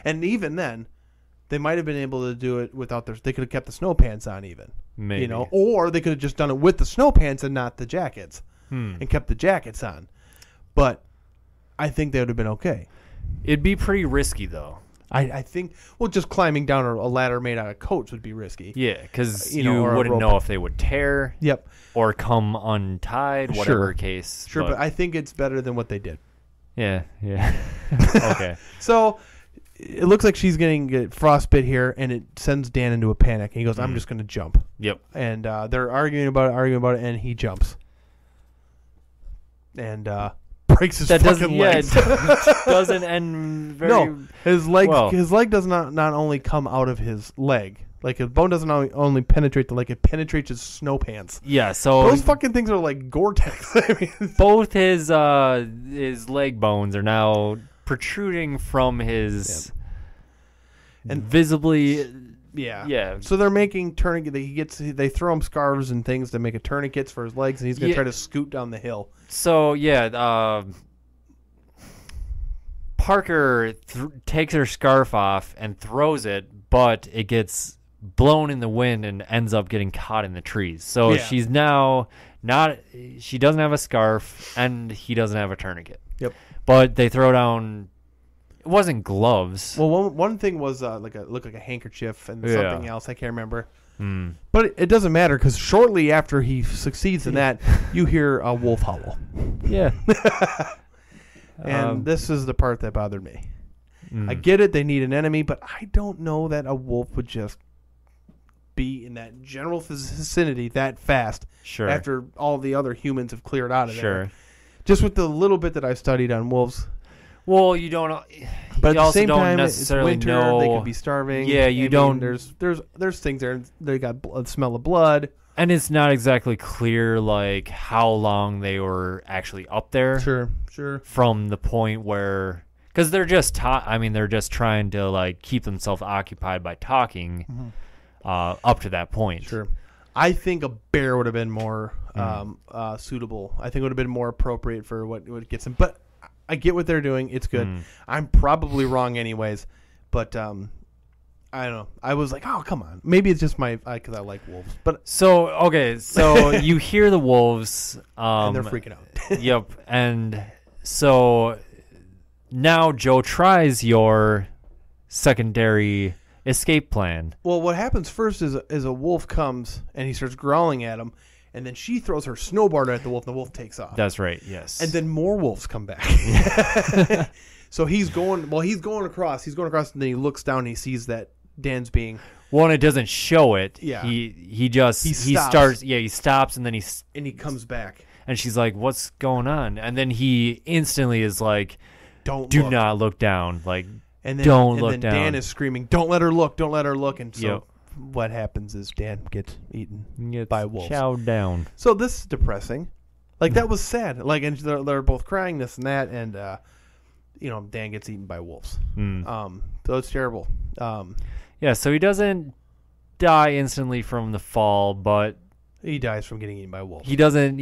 And even then, they might have been able to do it without their. They could have kept the snow pants on even. Maybe. You know, or they could have just done it with the snow pants and not the jackets and kept the jackets on. But I think they would have been okay. It'd be pretty risky, though. I think, well, just climbing down a ladder made out of coats would be risky. Yeah, because You know, or a wouldn't rope. know if they would tear Yep. or come untied, whatever case. Sure, but I think it's better than what they did. Yeah. Okay. So it looks like she's get frostbite here, and it sends Dan into a panic. And he goes, I'm just going to jump. Yep. And they're arguing about it, and he jumps. And breaks his fucking legs. It doesn't end very... No, his leg well. his leg does not only come out of his leg. Like, his bone doesn't only penetrate the leg, it penetrates his snow pants. Yeah, so... Those fucking things are like Gore-Tex. I mean, both his leg bones are now protruding from his... And visibly... yeah. Yeah. So they're making tourniquet. They throw him scarves and things to make a tourniquets for his legs, and he's going to try to scoot down the hill. So, yeah, Parker takes her scarf off and throws it, but it gets blown in the wind and ends up getting caught in the trees. So she's now she doesn't have a scarf and he doesn't have a tourniquet. Yep. But they throw down, it wasn't gloves. Well, one thing was looked like a handkerchief and something else. I can't remember. Mm. But it doesn't matter because shortly after he succeeds in that, you hear a wolf howl. Yeah. And this is the part that bothered me. I get it. They need an enemy, but I don't know that a wolf would just be in that general vicinity that fast after all the other humans have cleared out of there. Just with the little bit that I've studied on wolves. Well, you don't. But you at the also same don't time, necessarily it's winter. know. They could be starving. Yeah, you don't. There's things there. They got smell of blood, and it's not exactly clear like how long they were actually up there. Sure. From the point where, because they're just they're just trying to like keep themselves occupied by talking, up to that point. Sure. I think a bear would have been more suitable. I think it would have been more appropriate for what gets them. But I get what they're doing. It's good. I'm probably wrong anyways, but I don't know. I was like, oh, come on. Maybe it's just because I like wolves. But so you hear the wolves, and they're freaking out. Yep. And so now Joe tries your secondary escape plan. Well, what happens first is a wolf comes and he starts growling at him. And then she throws her snowboard at the wolf, and the wolf takes off. That's right, yes. And then more wolves come back. So he's going across, and then he looks down and he sees that Dan's being... Well, and it doesn't show it. Yeah. He stops, and then he comes back. And she's like, what's going on? And then he instantly is like, do not look down. Like, don't look down. down. Dan is screaming, don't let her look. And so what happens is Dan gets eaten by wolves. Chowed down. So this is depressing. Like, that was sad. Like, and they're both crying, this and that, and Dan gets eaten by wolves. So it's terrible. Yeah, so he doesn't die instantly from the fall, but He dies from getting eaten by wolves. he doesn't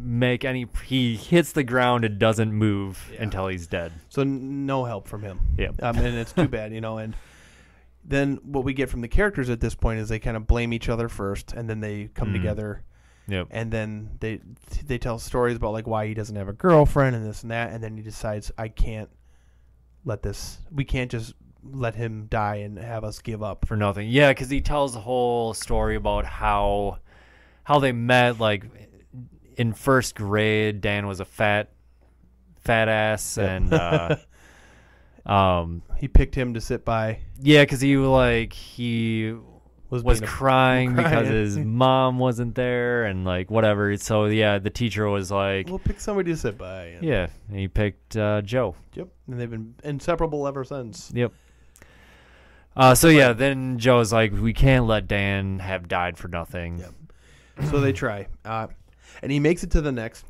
make any. He hits the ground and doesn't move until he's dead. So no help from him. Yeah. And it's too bad, and then what we get from the characters at this point is they kind of blame each other first, and then they come together. Yep. And then they tell stories about like why he doesn't have a girlfriend and this and that, and then he decides we can't just let him die and have us give up For nothing. Yeah, because he tells the whole story about how they met. Like in first grade, Dan was a fat ass, and he picked him to sit by. yeah, because he was being crying because his mom wasn't there and like whatever. So yeah, the teacher was like, We'll pick somebody to sit by. And yeah, and he picked Joe. Yep. And they've been inseparable ever since. Yep. So yeah, then Joe's like, we can't let Dan have died for nothing. Yep. So they try, and he makes it to the next.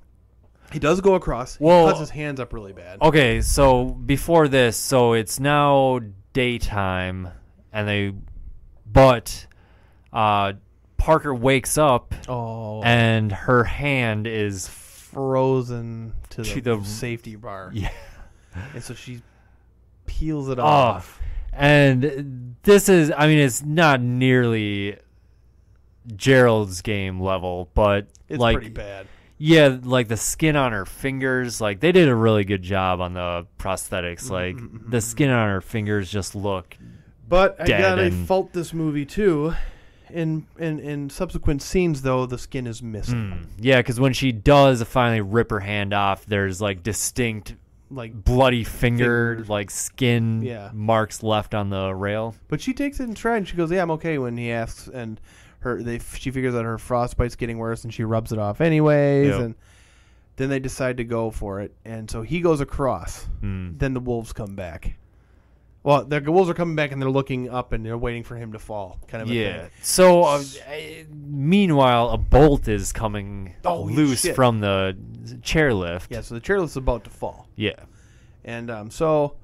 He does go across. He Well- cuts his hands up really bad. Okay, so before this, so it's now daytime, but Parker wakes up and her hand is frozen to the safety bar. Yeah. And so she peels it off. off. And this is, I mean, it's not nearly Gerald's game level, but It's like pretty bad. yeah, like the skin on her fingers, like they did a really good job on the prosthetics. Like the skin on her fingers just look. But I dead gotta and- fault this movie too. In subsequent scenes, though, the skin is missing. Yeah, because when she does finally rip her hand off, there's like distinct, Like, bloody finger, Fingers. like skin marks left on the rail. but she takes it in stride and she goes, "Yeah, I'm okay." When he asks, and she figures out her frostbite's getting worse, and she rubs it off anyways. Yep. And then they decide to go for it, and so he goes across. Then the wolves come back. Well, the wolves are coming back, and they're looking up, and they're waiting for him to fall. Kind of a thing. So meanwhile, a bolt is coming Holy loose shit. from the chairlift. Yeah, so the chairlift's about to fall. Yeah. And so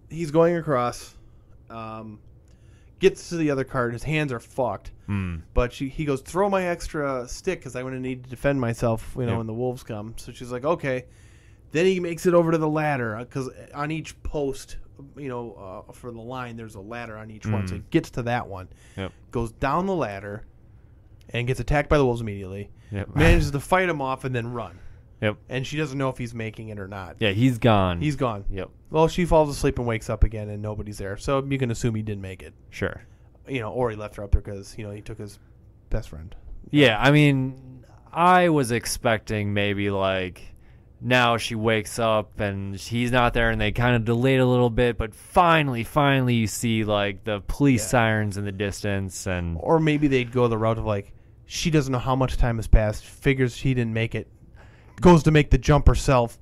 he's going across, gets to the other cart. His hands are fucked. But he goes, "Throw my extra stick because I'm going to need to defend myself, when the wolves come." So she's like, "Okay." Then he makes it over to the ladder because on each post, for the line, there's a ladder on each one. So he gets to that one, goes down the ladder, and gets attacked by the wolves immediately. Yep. Manages to fight him off and then run. Yep. And she doesn't know if he's making it or not. Yeah, he's gone. He's gone. Yep. Well, she falls asleep and wakes up again, and nobody's there. So you can assume he didn't make it. Sure. Or he left her up there because, he took his best friend. Yeah, I mean, I was expecting maybe like now she wakes up and he's not there and they kind of delayed a little bit, but finally you see like the police sirens in the distance. And Or maybe they'd go the route of like, she doesn't know how much time has passed, figures she didn't make it, goes to make the jump herself,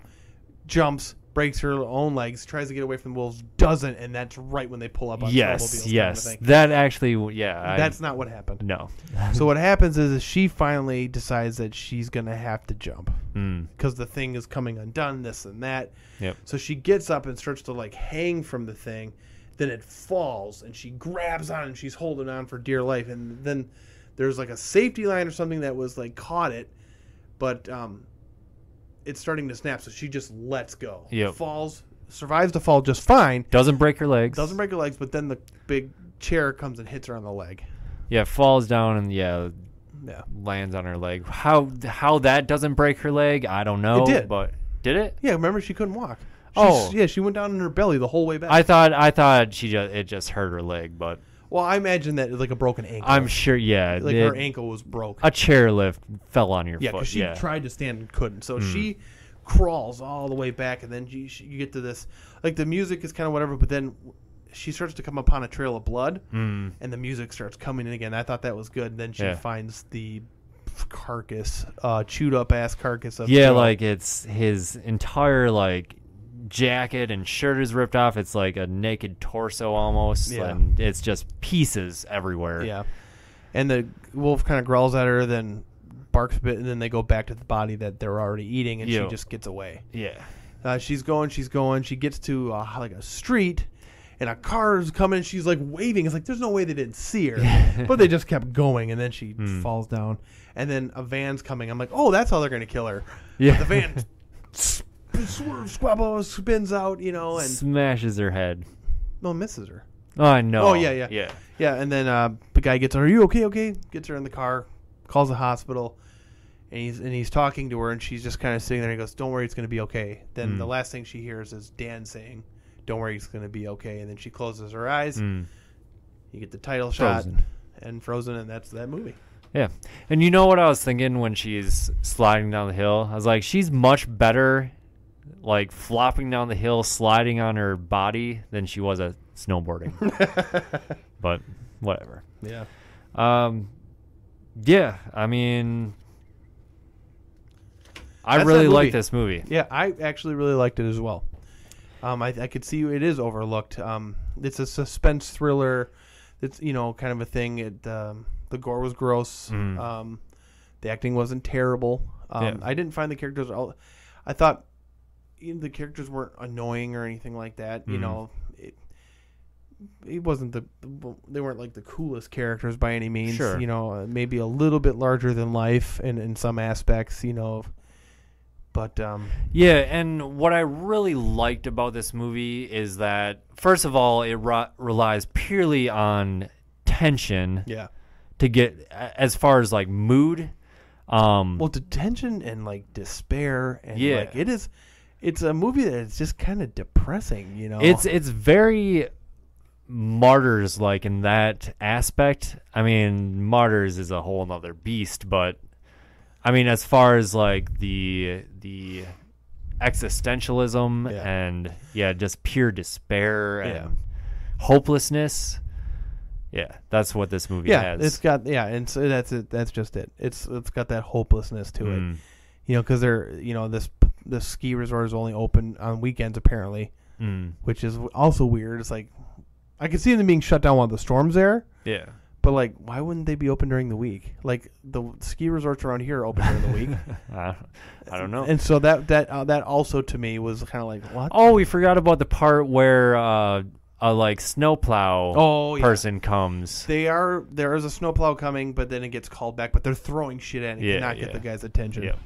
jumps, breaks her own legs, tries to get away from the wolves, doesn't, and that's right when they pull up on snowmobiles. Yes, kind of thing. that actually, yeah. That's not what happened. No. So what happens is she finally decides that she's going to have to jump because the thing is coming undone, this and that. Yep. So she gets up and starts to like hang from the thing. Then it falls and she grabs on and she's holding on for dear life. And then there's like a safety line or something that was like caught it, but it's starting to snap. So she just lets go. Yep. Falls, survives the fall just fine. Doesn't break her legs. Doesn't break her legs, but then the big chair comes and hits her on the leg. Yeah, falls down and Yeah. lands on her leg. How that doesn't break her leg, I don't know. It did. But did it? Yeah, remember she couldn't walk. Oh. Yeah, she went down in her belly the whole way back. I thought it just hurt her leg, but Well, I imagine that like a broken ankle. I'm sure. Yeah, like her ankle was broke. A chairlift fell on your Yeah, foot. because she tried to stand and couldn't. So she crawls all the way back, and then you get to this. Like the music is kind of whatever, but then she starts to come upon a trail of blood, and the music starts coming in again. I thought that was good. Then she finds the carcass, chewed up ass carcass of Joe. like it's his entire like jacket and shirt is ripped off. It's like a naked torso almost, and it's just pieces everywhere. Yeah, and the wolf kind of growls at her, then barks a bit, and then they go back to the body that they're already eating, and she just gets away. Yeah. She's going. She gets to like a street, and a car's coming, and she's like waving. It's like there's no way they didn't see her, but they just kept going, and then she falls down, and then a van's coming. I'm like, oh, that's how they're gonna kill her. Yeah. But the van swerves, squabbles, spins out, and smashes her head. No, misses her. Oh, I know. Oh yeah. And then the guy gets her. Are you okay? Okay. Gets her in the car, calls the hospital, and he's talking to her, and she's just kind of sitting there. And he goes, "Don't worry, it's going to be okay." Then the last thing she hears is Dan saying, "Don't worry, it's going to be okay." And then she closes her eyes. You get the title shot and Frozen, and that's that movie. Yeah. And you know what I was thinking when she's sliding down the hill? I was like, she's much better, like, flopping down the hill, sliding on her body than she was at snowboarding. But whatever. Yeah. Yeah, I mean, I That's really that like movie. this movie. Yeah, I actually really liked it as well. I could see it is overlooked. It's a suspense thriller. It's kind of a thing. The gore was gross. The acting wasn't terrible. I didn't find the characters. I thought the characters weren't annoying or anything like that. It wasn't they weren't like the coolest characters by any means. Sure. Maybe a little bit larger than life in some aspects. But yeah, and what I really liked about this movie is that, first of all, it relies purely on tension. Yeah. To get as far as like mood. Well, the tension and like despair and like it's a movie that is just kind of depressing. It's very Martyrs like in that aspect. I mean, Martyrs is a whole nother beast, but I mean, as far as like the existentialism and just pure despair and hopelessness. Yeah, that's what this movie has. It's got and so that's it. That's just it. It's got that hopelessness to it. Because they're this ski resort is only open on weekends apparently, which is also weird. It's like I could see them being shut down while the storm's there. Yeah. But, like, why wouldn't they be open during the week? Like, the ski resorts around here are open during the week. I don't know. And so that also, to me, was kind of like, what? Oh, we forgot about the part where a, like, snowplow person comes. There is a snowplow coming, but then it gets called back. But they're throwing shit at it. You cannot get the guy's attention. Yep.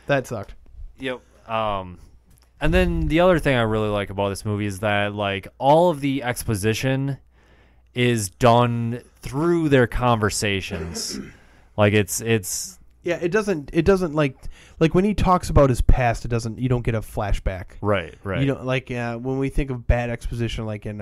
That sucked. Yep. And then the other thing I really like about this movie is that, like, all of the exposition is done through their conversations. Like it doesn't like when he talks about his past, you don't get a flashback. Right. You know, like when we think of bad exposition, like in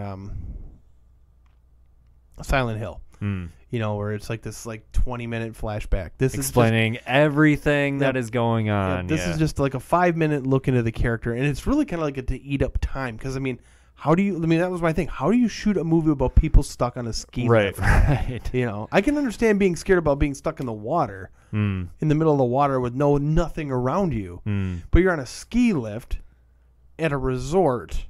Silent Hill, where it's like this 20-minute flashback. This explaining everything that is going on. This is just like a 5-minute look into the character, and it's really kind of like to eat up time because that was my thing. How do you shoot a movie about people stuck on a ski lift? Right. I can understand being scared about being stuck in the water, in the middle of the water with nothing around you. But you're on a ski lift at a resort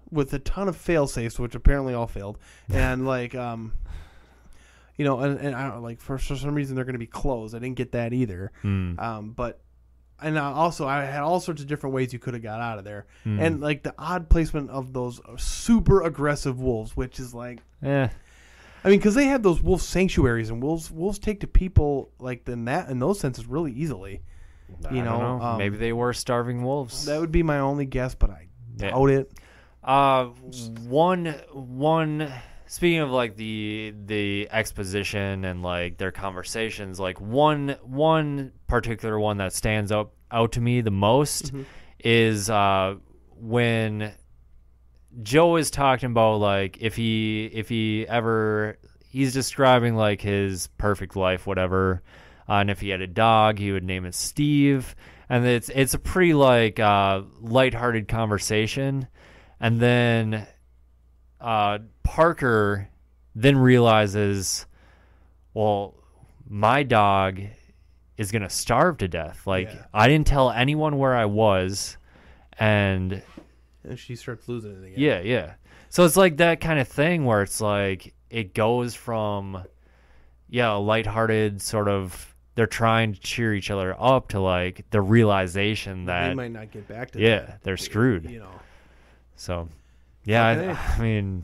with a ton of fail-safes, which apparently all failed, and and I don't for some reason they're going to be closed. I didn't get that either. And also, I had all sorts of different ways you could have got out of there. And, like, the odd placement of those super aggressive wolves, which is like... I mean, because they have those wolf sanctuaries, and wolves take to people, like, in those senses really easily. I don't know. Maybe they were starving wolves. That would be my only guess, but I doubt it. Speaking of, like, the exposition and, like, their conversations, like, one particular one that stands out to me the most is when Joe is talking about, like, if he ever... He's describing, like, his perfect life, whatever, and if he had a dog, he would name it Steve. And it's a pretty, like, lighthearted conversation. And then... Parker then realizes, well, my dog is going to starve to death. Like, I didn't tell anyone where I was, and she starts losing it again. Yeah. So it's like that kind of thing where it's like it goes from, a lighthearted sort of they're trying to cheer each other up to like the realization that they might not get back to they're screwed. You know, So, yeah, Okay. I mean,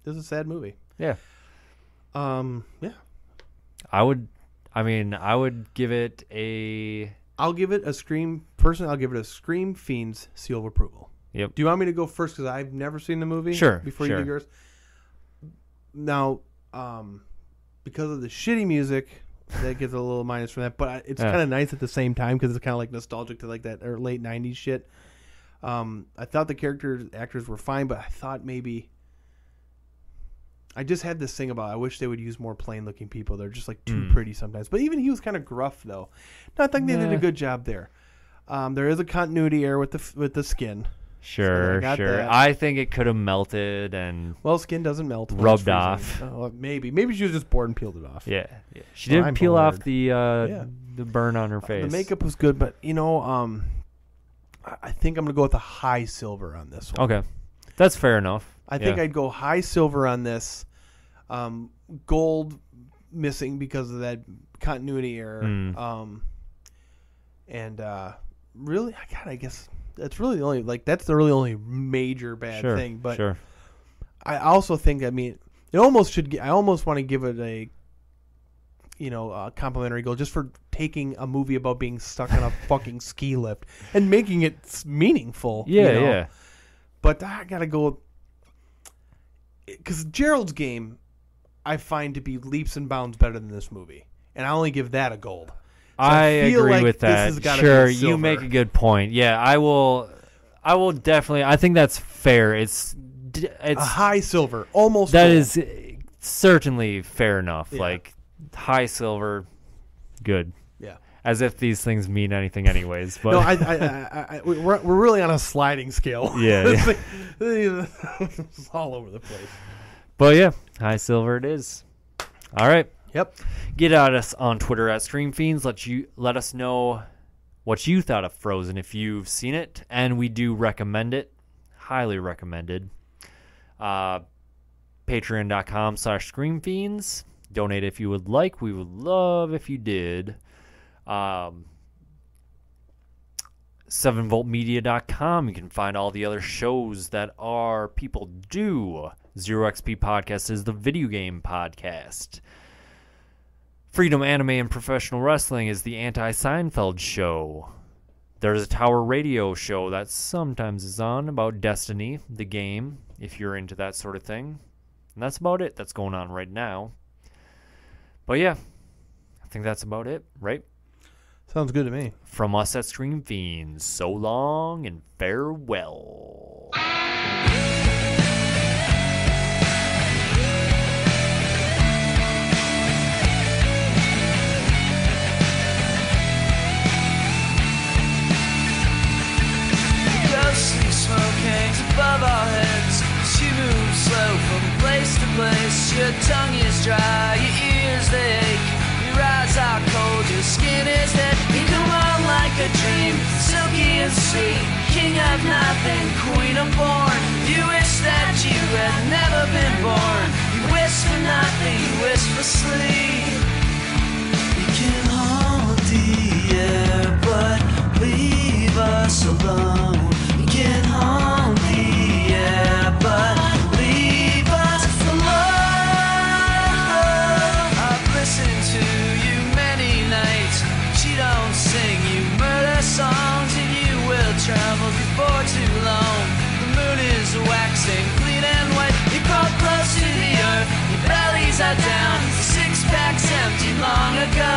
this is a sad movie. yeah, Yeah. I would give it a I'll give it a Scream. Personally, I'll give it a Scream Fiends seal of approval. yep. Do you want me to go first because I've never seen the movie? Sure, Before sure. you do yours. Now, because of the shitty music, that gets a little minus from that. But it's kind of nice at the same time because it's kind of like nostalgic to like that or late '90s shit. I thought the actors were fine, but I thought maybe I just had this thing about I wish they would use more plain-looking people. They're just like too pretty sometimes. But even he was kind of gruff though. No, I think they did a good job there. There is a continuity error with the skin. Sure, So I got sure. that. I think it could have melted and Well, skin doesn't melt. when Rubbed it's freezing. off. Oh, maybe she was just bored and peeled it off. yeah. She Well, did I'm peel off bored. the burn on her face. The makeup was good, but I think I'm gonna go with a high silver on this one. Okay, that's fair enough. I think Yeah. I'd go high silver on this. Gold missing because of that continuity error. And really, God, I guess that's really the only major bad Sure, thing. But sure. I also think, it almost should. I almost want to give it a complimentary goal just for taking a movie about being stuck on a fucking ski lift and making it meaningful. Yeah, you know? yeah. But I gotta go because Gerald's Game I find to be leaps and bounds better than this movie, and I only give that a gold. So I feel agree like with this that. has gotta be Sure, a you silver. make a good point. Yeah, I will definitely. I think that's fair. It's A high silver, almost. that gold. is certainly fair enough. Yeah. Like high silver, good. Yeah. As if these things mean anything, anyways. But No, we're really on a sliding scale. Yeah, It's like- it's all over the place. but yeah, high silver it is. All right. Yep. Get at us on Twitter at StreamFiends. Let us know what you thought of Frozen if you've seen it, and we do recommend it. Highly recommended. Patreon.com/ScreamFiends. Donate if you would like. We would love if you did. 7voltmedia.com. You can find all the other shows that our people do. Zero XP Podcast is the video game podcast. Freedom Anime and Professional Wrestling is the Anti-Seinfeld show. There's a Tower Radio show that sometimes is on about Destiny, the game, if you're into that sort of thing. And that's about it that's going on right now. But yeah, I think that's about it, right? Sounds good to me. From us at Stream Fiends, so long and farewell. Ghostly smoke hangs above our heads. She moves slow from place to place. Your tongue is dry, your ears they ache. Your eyes are cold, your skin is dead. You come on like a dream, silky and sweet. King of nothing, queen of born. You wish that you had never been born. You wish for nothing, you wish for sleep. You can hold the air, but leave us alone. You can hold the air, but leave us alone. I've listened to you many nights, but you don't sing. You murder songs, and you will travel before too long. The moon is waxing clean and white. You crawl close to the earth, your bellies are down. The six-pack's empty long ago.